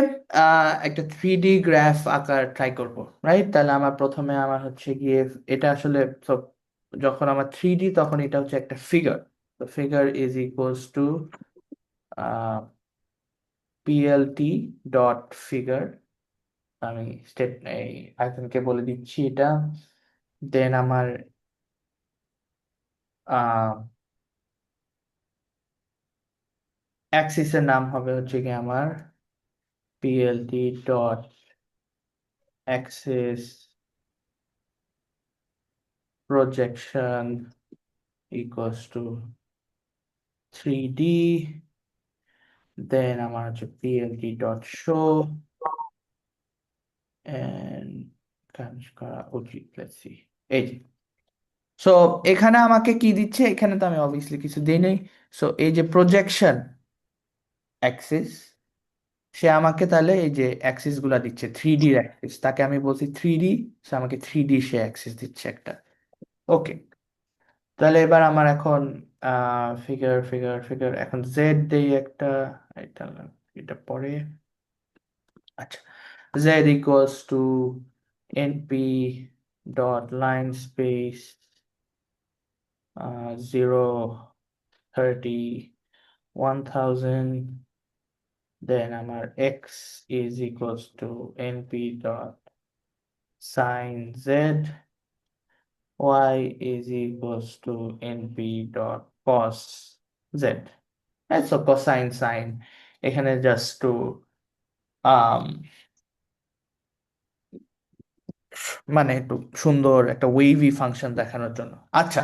একটা 3D গ্রাফ আঁকার ট্রাই করব, রাইট? তাহলে আমার প্রথমে আমার হচ্ছে গিয়ে এটা আসলে সব, যখন আমার 3D তখন এটা হচ্ছে একটা ফিগার, তো figure is equals two PLT dot figure. আমি স্টেপ এই আইকনকে বলে দিচ্ছি এটা, দেন আমার অ্যাক্সিসের নাম হবে হচ্ছে কি আমার PLT dot Axis projection equals to 3D, দেন আমার হচ্ছে পিএলটি ডট শো এন্ড কাজ করা উচিত, লেটস সি, এই যে। সো এখানে আমাকে কি দিচ্ছে, এখানে তো আমি অবভিয়াসলি কিছু দিই নাই। সো এই যে প্রজেকশন অ্যাক্সিস, সে আমাকে তাহলে এই যে অ্যাক্সিস গুলা দিচ্ছে, 3D অ্যাক্সিস, তাকে আমি বলছি 3D, সে আমাকে 3D সে অ্যাক্সিস দিচ্ছে একটা। ওকে, তাহলে এবার আমার এখন ফিগার ফিগার ফিগার, এখন জেড দেই একটা, এটা এটা পরে, আচ্ছা, z equals to np dot line space 0 30 1000, then আমার x is equals to np dot sin z, y is equals to np dot cos z, so cosine sin, এখানে just to um মানে একটু সুন্দর একটা ওয়েভি ফাংশন দেখানোর জন্য। আচ্ছা,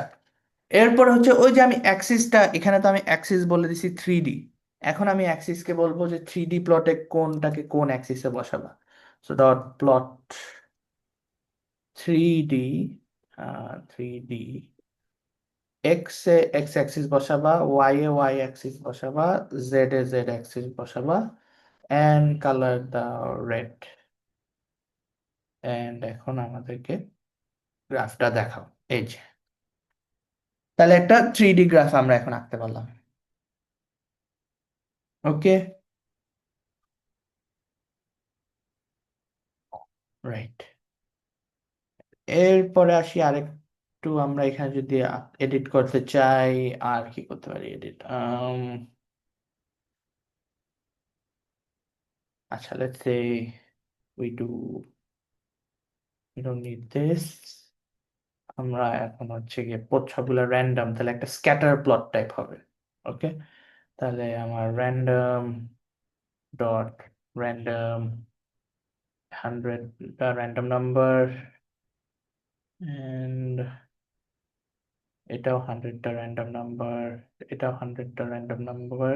এরপর হচ্ছে ওই যে আমি অ্যাক্সিসটা, এখানে তো আমি অ্যাক্সিস বলে দিছি 3D, এখন আমি অ্যাক্সিসকে বলবো যে 3D প্লটে কোনটাকে কোন অ্যাক্সিসে বসাবা। So dot plot 3D, 3D, X এ এক্স অ্যাক্সিস বসাবা, ওয়াই এ ওয়াই অ্যাক্সিস বসাবা, জেড এ জেড অ্যাক্সিস বসাবা, and colour the red, and এখন আমাদেরকে গ্রাফটা দেখাও, এই যে। তাহলে একটা 3D গ্রাফ আমরা এখন আঁকতে পারলাম। ওকে, রাইট। এরপরে আসি আরেকটু, আমরা এখানে যদি এডিট করতে চাই, আর কি করতে পারি এডিট, আচ্ছা, let's say we do, we don't need this, আমরা এখন হচ্ছে গিয়ে সবগুলো র্যান্ডম, তাহলে একটা স্ক্যাটার প্লট টাইপ হবে। ওকে, তাহলে আমার র্যান্ডম ডট র্যান্ডম 100টা র্যান্ডম নাম্বার, এন্ড এটাও 100টা র্যান্ডম নাম্বার, এটাও 100টা র্যান্ডম নাম্বার,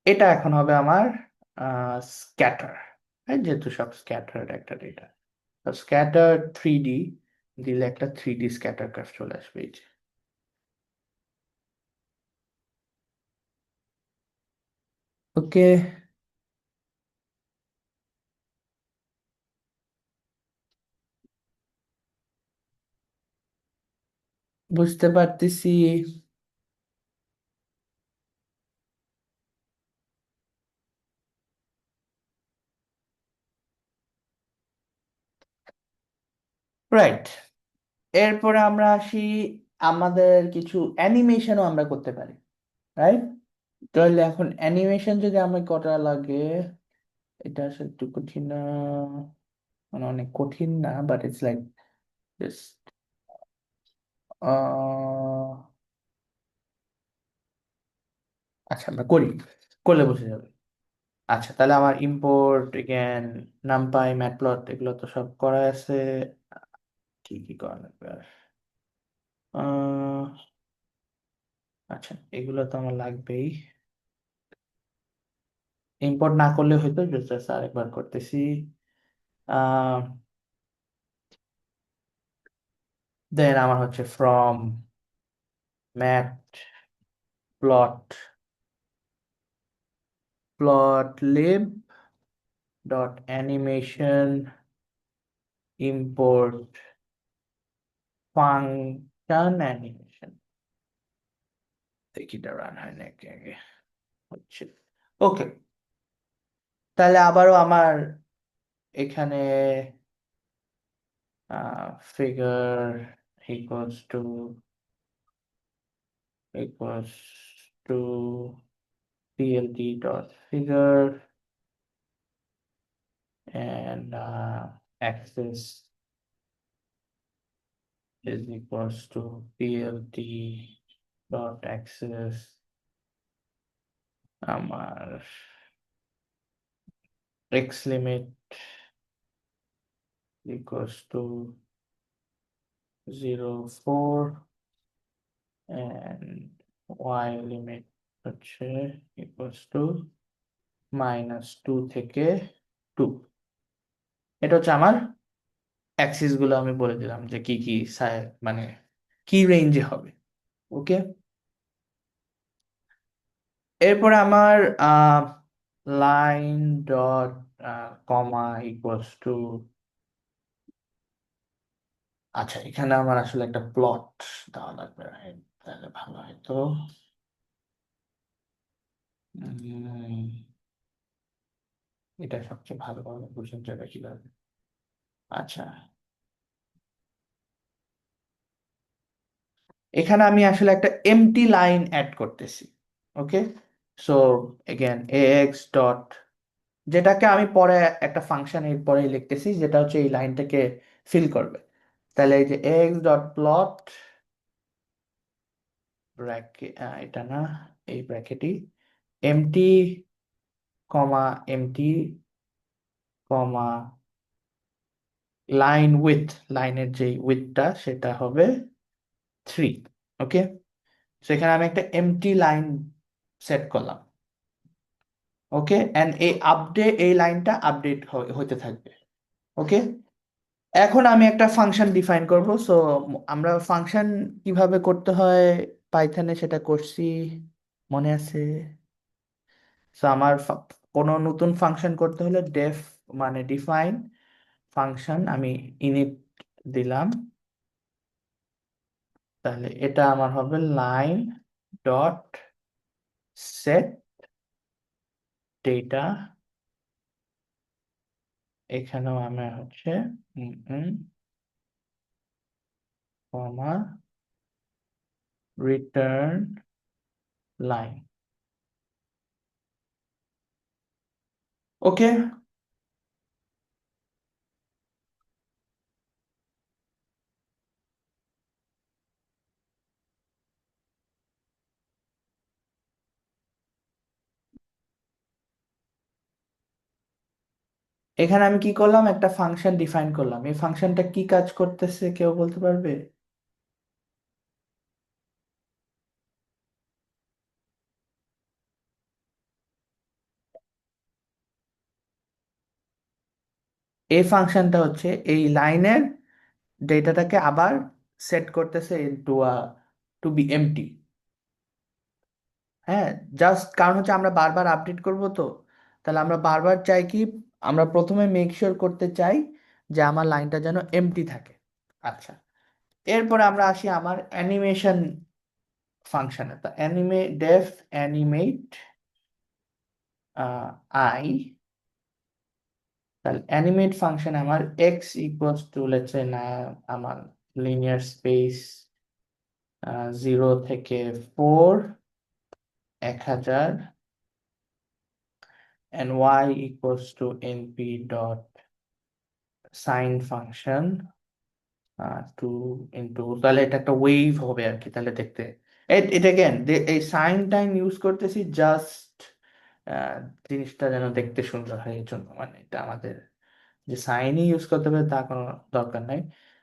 এটা এখন হবে আমার স্ক্যাটার, যেহেতু সব স্ক্যাটার্ড একটা ডেটা, স্ক্যাটার 3D দিলে একটা 3D স্ক্যাটার গ্রাফ চলে আসবে, এই যে। ওকে, বুঝতে পারতেছি। রাইট, এরপরে আমরা আসি, আমাদের কিছু অ্যানিমেশনও আমরা করতে পারি, রাইট? তাহলে এখন অ্যানিমেশন যদি আমার করা লাগে, এটা আসলে একটু কঠিন না, মানে অনেক কঠিন না, বাট ইটস লাইক জাস্ট, আচ্ছা আমরা করি, করলে বসে যাবে। আচ্ছা, তাহলে আমার ইম্পোর্ট এগেন নামপাই ম্যাটপ্লট এগুলো তো সব করা আছে, কি কি করা লাগবে আর? আচ্ছা, এগুলো তো আমার লাগবেই। ইম্পোর্ট না করলে হয়তো, জাস্ট আরেকবার করতেছি। আহ দেন আমার হচ্ছে from mat plot lib dot animation import function animation. দেখি এটা রান হয় নাকি আগে। হচ্ছে। ওকে, তাহলে আবারও আমার এখানে figure equals to equals to plt dot figure and axis is equals to plt dot axis আমার x limit equals to 0 4 and y limit হচ্ছে equals to -2 থেকে 2। এটা হচ্ছে আমার অ্যাক্সিস গুলো আমি বলে দিলাম যে কি কি মানে কি রেঞ্জে হবে। ওকে, এরপরে আমার line dot comma equals to, আচ্ছা এখানে আমার আসলে একটা প্লট দেওয়া লাগবে, right? তাহলে ভালো হয় তো। উম, এটা সবচেয়ে ভালোভাবে বোঝা যাবে কিভাবে। আচ্ছা, এখানে আমি আসলে একটা এমটি লাইন অ্যাড করতেছি। ওকে, সো এগেন এক্স ডট, যেটাকে আমি পরে একটা ফাংশন এর পরে লিখতেছি, যেটা হচ্ছে এই লাইনটাকে ফিল করবে। তাহলে এই যে এক্স ডট প্লট ব্র্যাকেট, এটা না, এই ব্র্যাকেটই empty comma empty comma line width, লাইনের যে উইথটা সেটা হবে 3। ওকে, সেখানে আমি একটা এমটি লাইন সেট করলাম। ওকে, এন্ড এই লাইনটা আপডেট হতে থাকবে। ওকে, এখন আমি একটা ফাংশন ডিফাইন করব। সো আমরা ফাংশন কিভাবে করতে হয় পাইথনে সেটা করছি, মনে আছে? সো আমার কোনো নতুন ফাংশন করতে হলে মানে ডিফাইন ফাংশন, আমি ইনিট দিলাম। তাহলে এটা আমার হবে লাইন ডট সেট ডেটা। এখানেও আমার হচ্ছে কমা রিটার্ন লাইন। ওকে, এখানে আমি কি করলাম, একটা ফাংশন ডিফাইন করলাম। এই ফাংশনটা কি কাজ করতেছে কেউ বলতে পারবে? এই ফাংশনটা হচ্ছে এই লাইনের ডেটাটাকে আবার সেট করতেছে ইনটু টু বি এমটি। হ্যাঁ, জাস্ট কারণ হচ্ছে আমরা বারবার আপডেট করব তো, তাহলে আমরা বারবার চাই কি, আমরা প্রথমে মেক শিওর করতে চাই যে আমার লাইনটা যেন এমটি থাকে। আচ্ছা, এরপরে আমরা আসি আমার অ্যানিমেশন ফাংশনে। তা ডেফ অ্যানিমেট আই, তাহলে অ্যানিমেট ফাংশন আমার x equals two let's say না, আমার লিনিয়ার স্পেস 0 থেকে 4 1000 and y equals to np dot sine function two into, তাহলে এটা একটা ওয়েভ হবে আর কি। তাহলে দেখতে এটা again, এই সাইন টাইম ইউজ করতেছি জাস্ট জিনিসটা যেন দেখতে সুন্দর হয়, এই জন্য। মানে এটা আমাদের যে সাইনই ইউজ করতে হবে তা কোনো দরকার নাই।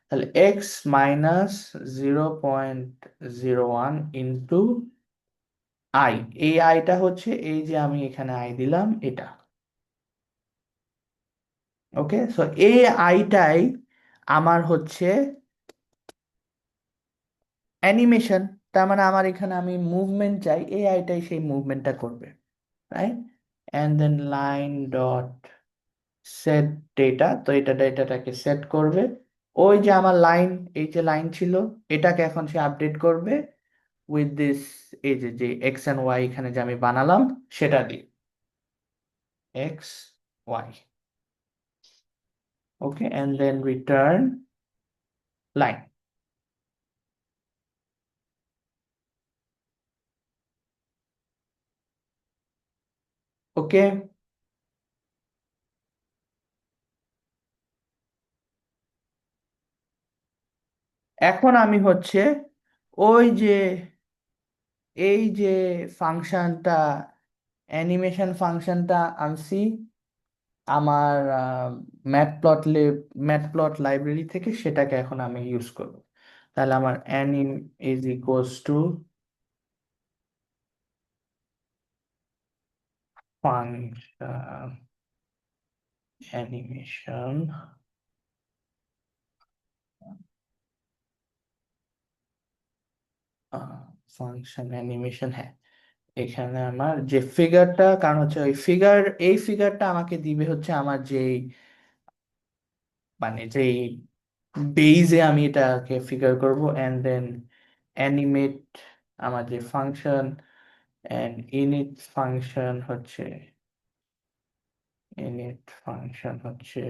তাহলে এক্স মাইনাস 0.01 ইন্টু আই, এই আইটা হচ্ছে এই যে আমি এখানে আই দিলাম এটা। ওকে, সো এই আইটাই আমার হচ্ছে অ্যানিমেশন। তার মানে আমার এখানে আমি মুভমেন্ট চাই, এই আইটাই সেই মুভমেন্টটা করবে, right? And then line dot set data, তো এটা ডেটাটাকে সেট করবে। ওই যে আমার লাইন, এই যে লাইন ছিল, এটাকে এখন সে আপডেট করবে উইথ দিস, এই যে যে এক্স অ্যান্ড ওয়াই এখানে যে আমি বানালাম সেটা দিয়ে, X Y. Okay, and then return line. Okay, এখন আমি হচ্ছে ওই যে এই যে ফাংশনটা, অ্যানিমেশন ফাংশনটা আনছি আমার ম্যাটপ্লট লাইব্রেরি থেকে, সেটাকে এখন আমি ইউজ করব। তাহলে আমার anime is equals two function animation, function animation, হ্যাঁ। এখানে আমার যে ফিগারটা, কারণ হচ্ছে ওই ফিগার, এই ফিগারটা আমাকে দিবে হচ্ছে আমার যেই, মানে যেই বেইজে আমি এটাকে ফিগার করব। অ্যান্ড দেন অ্যানিমেট, আমার যে ফাংশন, অ্যান্ড ইনিট ফাংশন হচ্ছে, ইনিট ফাংশন হচ্ছে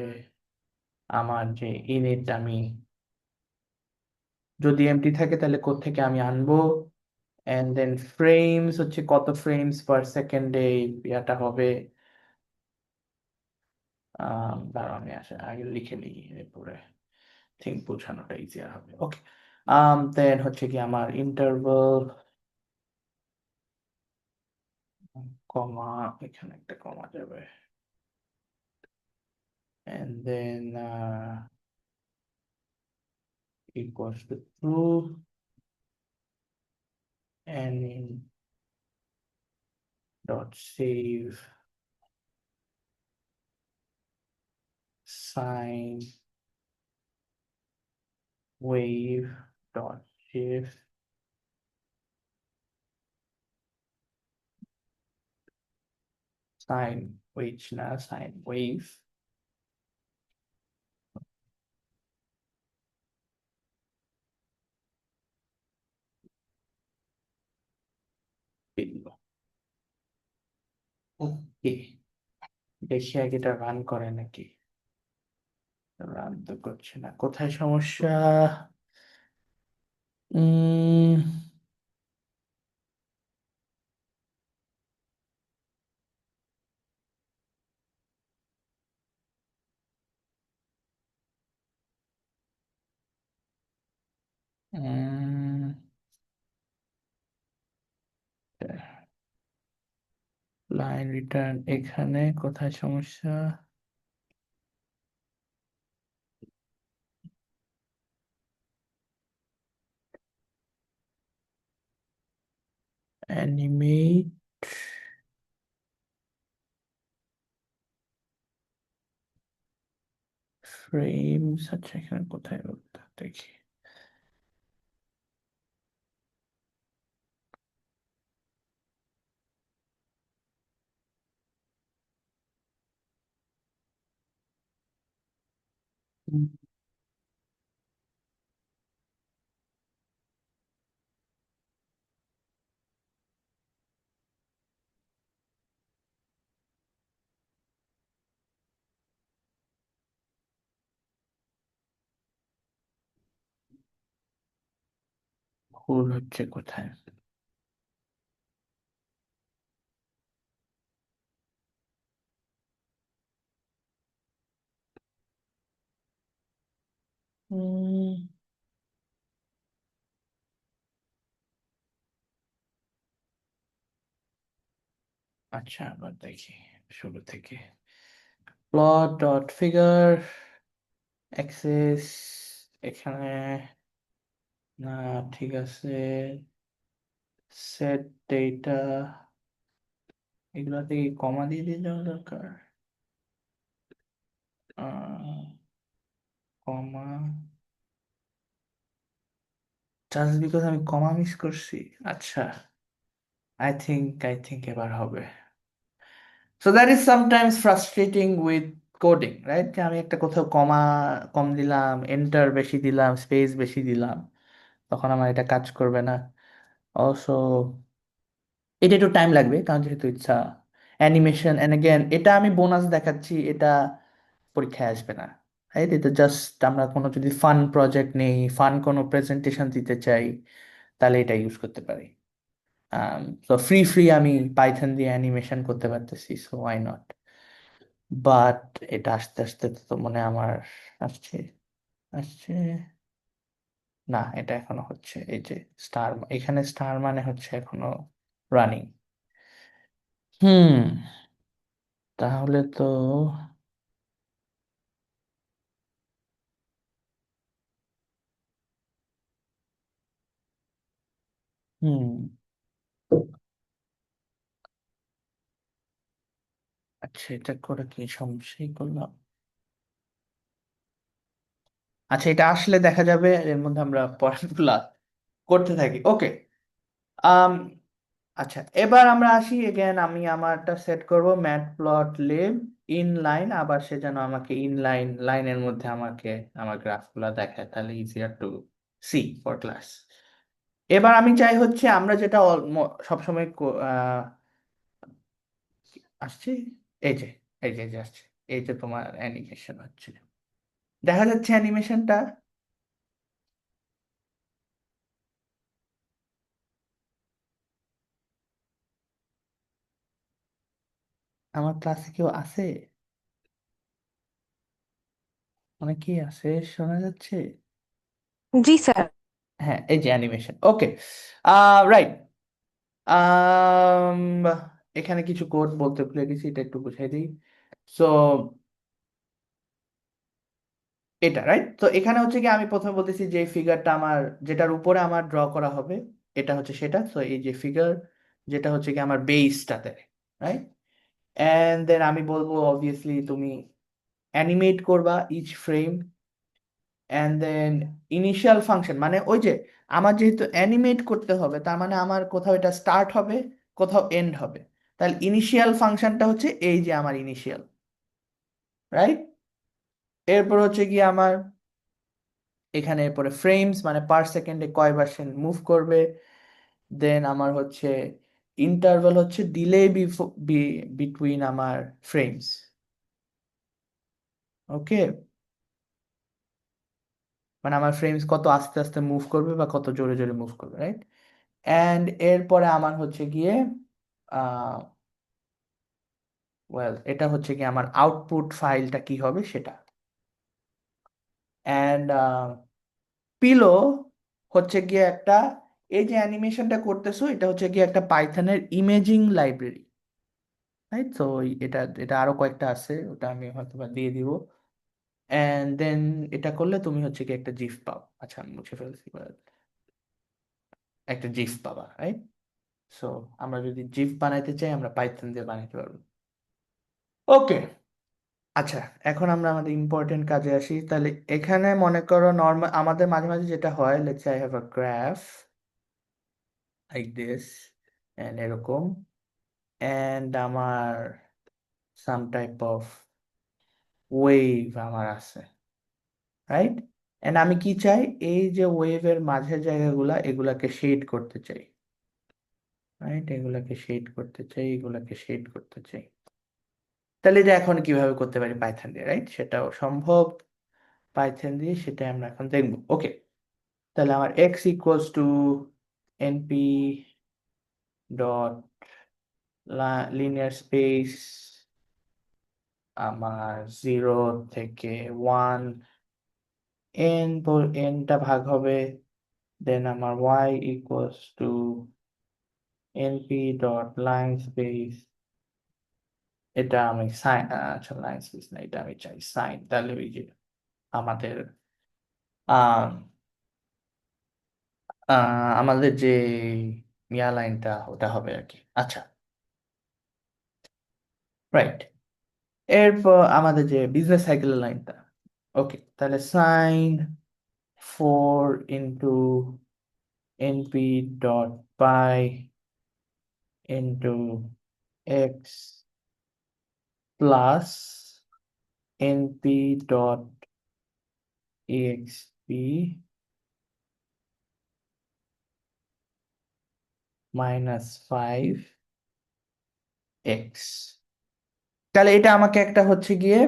আমার যে ইনিট, আমি যদি এমটি থাকে তাহলে কোত্থেকে আমি আনবো। অ্যান্ড দেন ফ্রেমস হচ্ছে কত ফ্রেমস পার সেকেন্ডে ইয়াটা হবে। দাঁড়াও আমি আগে লিখে নিই, এরপরে থিঙ্ক বোঝানোটা ইজিয়ার হবে। ওকে, দেন হচ্ছে কি আমার ইন্টারভাল, কমা, এখানে একটা কমা যাবে। And then equals to true, and in dot save sine wave dot shift sine wave না sine wave দিল। ওকে, দেখি আগে এটা রান করে নাকি। রান তো করছে না, কোথায় সমস্যা? উম লাইন রিটার্ন, এখানে কোথায় সমস্যা? অ্যানিমেট ফ্রেমস, আচ্ছা এখানে কোথায় দেখি। হুম, ভুল হচ্ছে কোথায়? উম, আচ্ছা আবার দেখি শুরু থেকে। প্লট ডট ফিগার অ্যাক্সেস, এখানে না, ঠিক আছে। সেট ডেটা, এগুলাতে কি কমা দিয়ে দিয়ে যাওয়া দরকার? কমা, জাস্ট বিকজ আমি কমা মিস করছি। আচ্ছা, আই থিঙ্ক এবার হবে। So that is sometimes frustrating with coding, right? যে আমি একটা কোথাও কমা কম দিলাম, এন্টার বেশি দিলাম, স্পেস বেশি দিলাম, তখন আমার এটা কাজ করবে না। অলসো এটা একটু টাইম লাগবে, কারণ যেহেতু ইচ্ছা অ্যানিমেশন, এন্ড অ্যাগেন এটা আমি বোনাস দেখাচ্ছি, এটা পরীক্ষায় আসবে না, রাইট? এটা জাস্ট আমরা কোনো যদি ফান প্রজেক্ট নেই, ফান কোনো প্রেজেন্টেশন দিতে চাই, তাহলে এটা ইউজ করতে পারি। তো ফ্রি ফ্রি আমি পাইথন দিয়ে অ্যানিমেশন করতে পারতেছি, সো ওয়াই নট। বাট এটা আস্তে আস্তে তো মনে হয় আমার আসছে, আসছে না, এটা এখনো হচ্ছে। এই যে স্টার, এখানে স্টার মানে হচ্ছে এখনো রানিং। হুম, তাহলে তো হুম, আচ্ছা এটা করে কি সমস্যাই করলাম? আচ্ছা, এটা আসলে দেখা যাবে, এর মধ্যে আমরা পড়াগুলা করতে থাকি। ওকে। আম আচ্ছা, এবার আমরা আসি এগেন, আমি আমারটা সেট করব mat plot lib in line, আবার সে যেন আমাকে ইন লাইন লাইনের মধ্যে আমাকে আমার গ্রাফগুলো দেখায়, তাহলে easier to see for class. এবার আমি চাই হচ্ছে আমরা যেটা সবসময় আসছে, এই যে, এই যে আসছে, এই যে তোমার অ্যানিমেশন হচ্ছে, দেখা যাচ্ছে অ্যানিমেশনটা। আমার ক্লাসে কেউ আছে? অনেকেই আছে, শোনা যাচ্ছে। জি স্যার। হ্যাঁ, এই যে অ্যানিমেশন, ওকে। রাইট। আম, এখানে কিছু কোড বলতে ভুলে গেছি, এটা একটু বুঝাই দিই। সো এটা রাইট, তো এখানে হচ্ছে কি আমি প্রথমে বলতেছি যে ফিগারটা আমার, যেটার উপরে আমার ড্র করা হবে, এটা হচ্ছে সেটা। তো এই যে ফিগার, যেটা হচ্ছে কি আমার বেসটাতে, রাইট? এন্ড দেন আমি বলবো অবভিয়াসলি তুমি অ্যানিমেট করবা each frame, and then initial function, মানে ওই যে আমার যেহেতু অ্যানিমেট করতে হবে, তার মানে আমার কোথাও এটা স্টার্ট হবে, কোথাও এন্ড হবে। তাহলে ইনিশিয়াল ফাংশনটা হচ্ছে এই যে আমার ইনিশিয়াল, রাইট? এরপর হচ্ছে কি আমার এখানে এরপরে ফ্রেমস, মানে পার সেকেন্ডে কয়বার সে মুভ করবে। দেন আমার হচ্ছে ইন্টারভাল, হচ্ছে ডিলে বিটুইন আমার ফ্রেমস। ওকে, মানে আমার ফ্রেমস কত আস্তে আস্তে মুভ করবে বা কত জোরে জোরে মুভ করবে, রাইট? অ্যান্ড এরপরে আমার হচ্ছে গিয়ে আহ ওয়েল, এটা হচ্ছে কি আমার আউটপুট ফাইলটা কি হবে সেটা। অ্যান্ড পিলো হচ্ছে গিয়ে একটা, এই যে অ্যানিমেশনটা করতেছো এটা হচ্ছে গিয়ে একটা পাইথনের ইমেজিং লাইব্রেরি, রাইট? তো এটা এটা আরো কয়েকটা আছে, ওটা আমি হয়তো বা দিয়ে দিব। অ্যান্ড দেন এটা করলে তুমি হচ্ছে কি একটা জিফ পাও। আচ্ছা, আমি মুছে ফেলছি, but একটা জিফ পাবা, রাইট? সো আমরা যদি জিফ বানাইতে চাই, আমরা পাইথন দিয়ে বানাইতে পারবো। ওকে। আচ্ছা, এখন আমরা আমাদের ইম্পর্টেন্ট কাজে আসি। তাহলে এখানে মনে করো নর্মাল আমাদের মাঝে মাঝে যেটা হয়, let's I have a graph like this, and এরকম, এন্ড আমার সাম টাইপ অফ ওয়েভ আমার আছে, রাইট? এন্ড আমি কি চাই, এই যে ওয়েভের মাঝের জায়গাগুলা, এগুলাকে শেড করতে চাই, রাইট? এগুলাকে শেড করতে চাই, এগুলাকে শেড করতে চাই। তাহলে এটা এখন কিভাবে করতে পারি পাইথন দিয়ে, রাইট? সেটাও সম্ভব পাইথন দিয়ে, সেটা আমরা এখন দেখবো। ওকে, তাহলে আমার x equals to np dot linear space, আমার 0 থেকে 1, nটা ভাগ হবে, দেন আমার y equals to np dot line space, এটা আমি সাইন, আচ্ছা লাইন স্পেস না, এটা আমি চাই সাইন। তাহলে ওই যে আমাদের আহ আমাদের যে ইয়া লাইনটা ওটা হবে আর কি। আচ্ছা, রাইট। এরপর আমাদের যে বিজনেস সাইকেলের লাইনটা, ওকে, তাহলে sine 4 np dot pi into x plus np dot exp minus 5x। তাহলে এটা আমাকে একটা হচ্ছে গিয়ে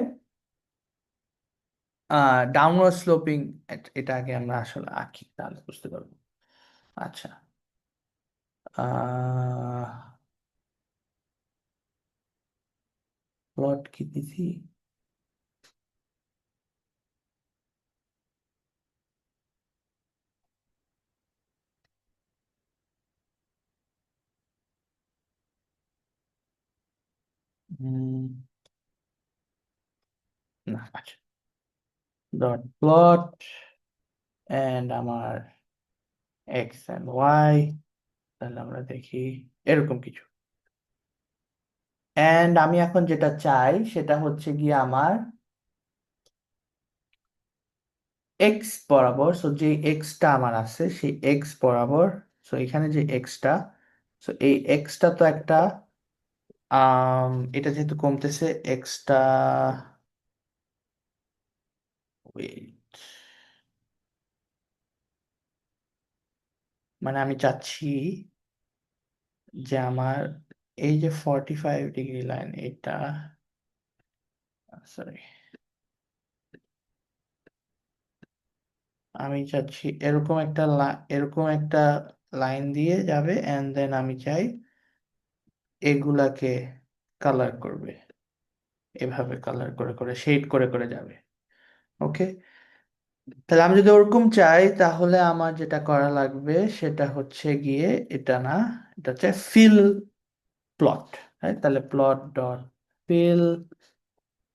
ডাউনওয়ার্ড স্লোপিং, এটা আগে আমরা আসলে আঁকি তাহলে বুঝতে পারবো। আচ্ছা, প্লট কি দিছি? উম, না, আচ্ছা, ডট প্লট এন্ড আমার এক্স এন্ড ওয়াই, তাহলে আমরা দেখি এরকম কিছু। এন্ড আমি এখন যেটা চাই সেটা হচ্ছে গিয়ে আমার এক্স বরাবর, সো যে এক্সটা আমার আছে সেই এক্স বরাবর, সো এখানে যে এক্সটা, সো এই এক্সটা তো একটা এটা যেহেতু কমতেছে এক্সটা, ওয়েট, মানে আমি চাচ্ছি যে আমার এই যে 45 ডিগ্রি লাইন এটা, সরি, আমি চাচ্ছি এরকম একটা লাইন দিয়ে যাবে এন্ড দেন আমি চাই এগুলাকে কালার করবে, এভাবে কালার করে করে শেড করে করে যাবে। ওকে, তাহলে আমি যদি ওরকম চাই তাহলে আমার যেটা করা লাগবে সেটা হচ্ছে গিয়ে এটা না, এটা হচ্ছে ফিল প্লট। তাহলে plot dot fill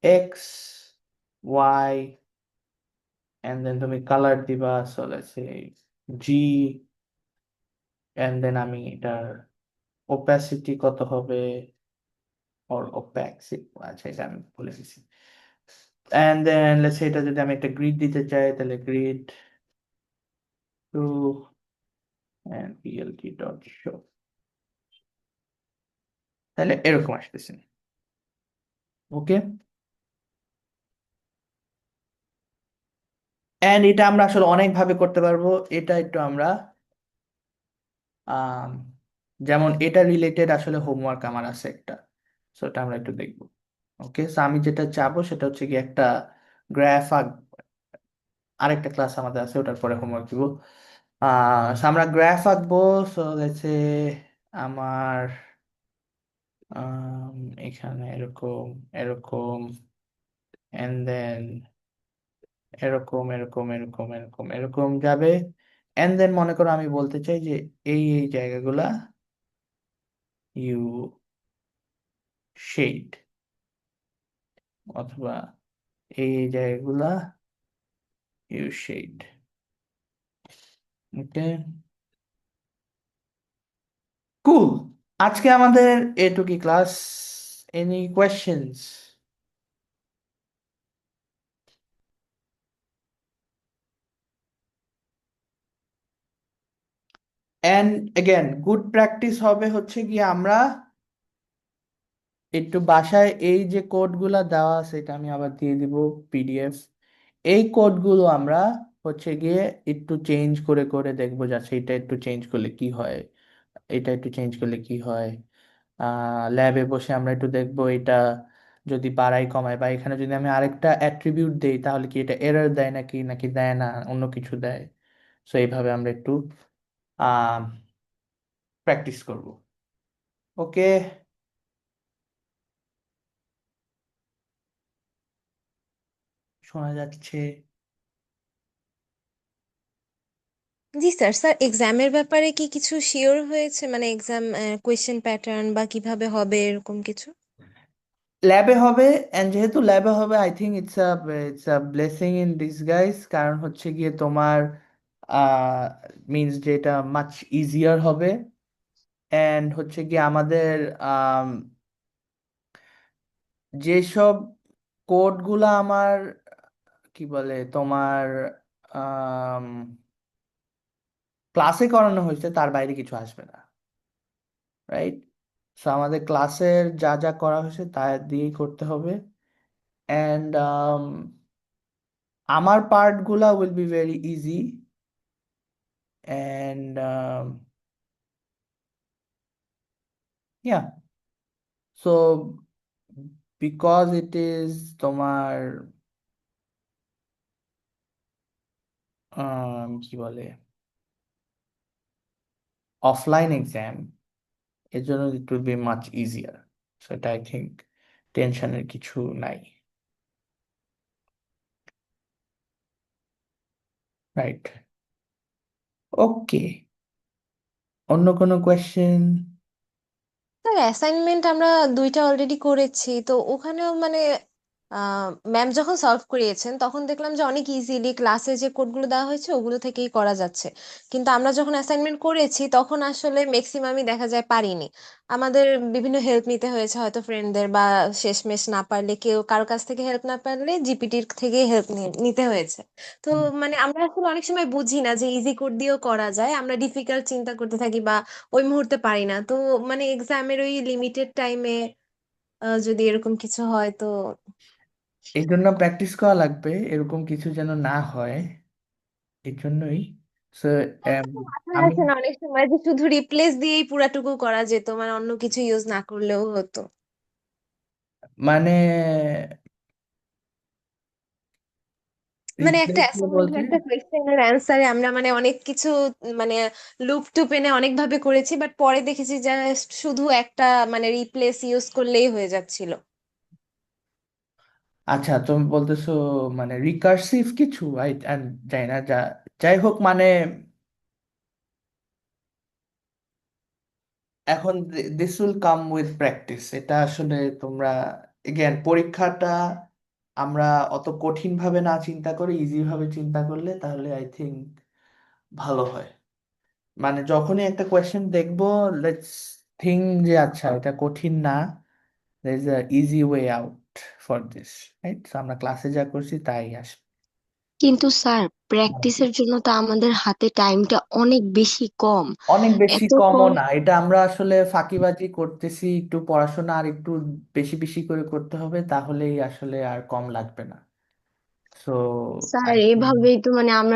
x y and then তুমি কালার দিবা, so let's say g, and then আমি এটার ওপাসিটি কত হবে, অর ওপ্যাক্সিটি, আচ্ছা এটা আমি বলে দিছি। এন্ড দেন লেটস সে এটা যদি আমি একটা গ্রিড দিতে চাই তাহলে grid to and plt dot show, তাহলে এরকম আসতেছে। ওকে, এন্ড এটা আমরা আসলে অনেক ভাবে করতে পারবো। এটা একটু আমরা আম, যেমন এটা রিলেটেড আসলে হোমওয়ার্ক আমার আছে একটা, সো এটা আমরা একটু দেখবো। ওকে, সো আমি যেটা চাবো সেটা হচ্ছে কি একটা গ্রাফ আরেকটা ক্লাস আমাদের আছে, ওটার পরে হোমওয়ার্ক দিব। so আমরা গ্রাফ আঁকবো। সো লেটস সে আমার এখানে এরকম এরকম এন্ড দেন এরকম এরকম এরকম এরকম এরকম যাবে, এন্ড দেন মনে করো আমি বলতে চাই যে এই জায়গাগুলা ইউ শেড, অথবা এই জায়গাগুলা ইউ শেড। Okay, cool. আজকে আমাদের এটুকি class. Any questions? And again good practice হবে হচ্ছে গিয়ে আমরা একটু বাসায় এই যে কোডগুলা দেওয়া আছে এটা আমি আবার দিয়ে দিব পিডিএফ, এই কোডগুলো আমরা হচ্ছে গিয়ে একটু চেঞ্জ করে করে দেখবো যে আচ্ছা এটা একটু চেঞ্জ করলে কি হয়, এটা একটু চেঞ্জ করলে কি হয়। ল্যাবে বসে আমরা একটু দেখবো এটা যদি বাড়াই কমায়, বা এখানে যদি আমি আরেকটা অ্যাট্রিবিউট দেই তাহলে কি এটা এরর দেয় নাকি নাকি দেয় না, অন্য কিছু দেয়। সো এইভাবে আমরা একটু আহ প্র্যাকটিস করব। ওকে, শোনা যাচ্ছে? জি স্যার। স্যার, এক্সামের ব্যাপারে কি কিছু শিওর হয়েছে, মানে এক্সাম কোয়েশ্চেন প্যাটার্ন বা কিভাবে হবে এরকম কিছু? ল্যাবে হবে, এন্ড যেহেতু ল্যাবে হবে I think it's a blessing in disguise, কারণ হচ্ছে গিয়ে তোমার মিনস যে এটা মাচ ইজিয়ার হবে। অ্যান্ড হচ্ছে কি আমাদের আম, যেসব কোডগুলা আমার কি বলে তোমার ক্লাসে করানো হয়েছে তার বাইরে কিছু আসবে না, রাইট? সো আমাদের ক্লাসের যা যা করা হয়েছে তা দিয়েই করতে হবে। অ্যান্ড আমার পার্টগুলা will be very easy. And yeah, so because it is তোমার কি বলে অফলাইন এক্সাম, এর জন্য it will be much easier. সেটা আই থিঙ্ক টেনশনের কিছু নাই, রাইট? ওকে, অন্য কোনো কোয়েশ্চেন? স্যার অ্যাসাইনমেন্ট আমরা দুইটা অলরেডি করেছি, তো ওখানেও মানে ম্যাম যখন সলভ করিয়েছেন তখন দেখলাম যে অনেক ইজিলি ক্লাসে যে কোডগুলো দেওয়া হয়েছে ওগুলো থেকেই করা যাচ্ছে, কিন্তু আমরা যখন অ্যাসাইনমেন্ট করেছি তখন আসলে ম্যাক্সিমামই দেখা যায় পারিনি। আমাদের বিভিন্ন হেল্প নিতে হয়েছে, হয়তো ফ্রেন্ডদের বা শেষমেশ না পারলে কেউ কারো কাছ থেকে হেল্প না পারলে জিপিটির থেকে হেল্প নিতে হয়েছে। তো মানে আমরা আসলে অনেক সময় বুঝি না যে ইজি কোড দিয়েও করা যায়, আমরা ডিফিকাল্ট চিন্তা করতে থাকি বা ওই মুহূর্তে পারি না। তো মানে এক্সামের ওই লিমিটেড টাইমে যদি এরকম কিছু হয় তো। এই জন্য প্র্যাকটিস করা লাগবে, এরকম কিছু যেন না হয়, এই জন্যই। So, এটা um, তো মাথায় আমি আসে না অনেক সময় যে শুধু রিপ্লেস দিয়েই পুরাটুকু করা যেত, মানে অন্য কিছু ইউজ না করলেও হতো। মানে মানে একটা রিপ্লেস অ্যাসাইনমেন্ট বা বলতে একটা কোয়েশ্চেনের অ্যান্সারে আমরা মানে অনেক কিছু মানে লুপ টুপ এনে অনেক ভাবে করেছি, বাট পরে দেখেছি যে শুধু একটা মানে রিপ্লেস ইউজ করলেই হয়ে যাচ্ছিল। আচ্ছা, তুমি বলতেছো মানে রিকার্সিভ কিছু, আই জানি না, যাই হোক, মানে এখন this will come with practice. এটা আসলে তোমরা এগেন পরীক্ষাটা আমরা অত কঠিন ভাবে না চিন্তা করে ইজি ভাবে চিন্তা করলে তাহলে আই থিঙ্ক ভালো হয়। মানে যখনই একটা কোয়েশ্চেন দেখবো, লেটস থিঙ্ক যে আচ্ছা এটা কঠিন না, there is a easy way out for this, right? আমরা ক্লাসে যা করছি তাই আসবে। কিন্তু স্যার, প্র্যাকটিসের জন্য তো আমাদের হাতে টাইমটা অনেক বেশি কম। অনেক বেশি এত কমও কম। না, এটা আমরা আসলে ফাঁকিবাজি করতেছি, একটু পড়াশোনা আর একটু বেশি বেশি করে করতে হবে, তাহলেই আসলে আর কম লাগবে না। সো স্যার, আই থিঙ্ক এভাবেই তো মানে আমরা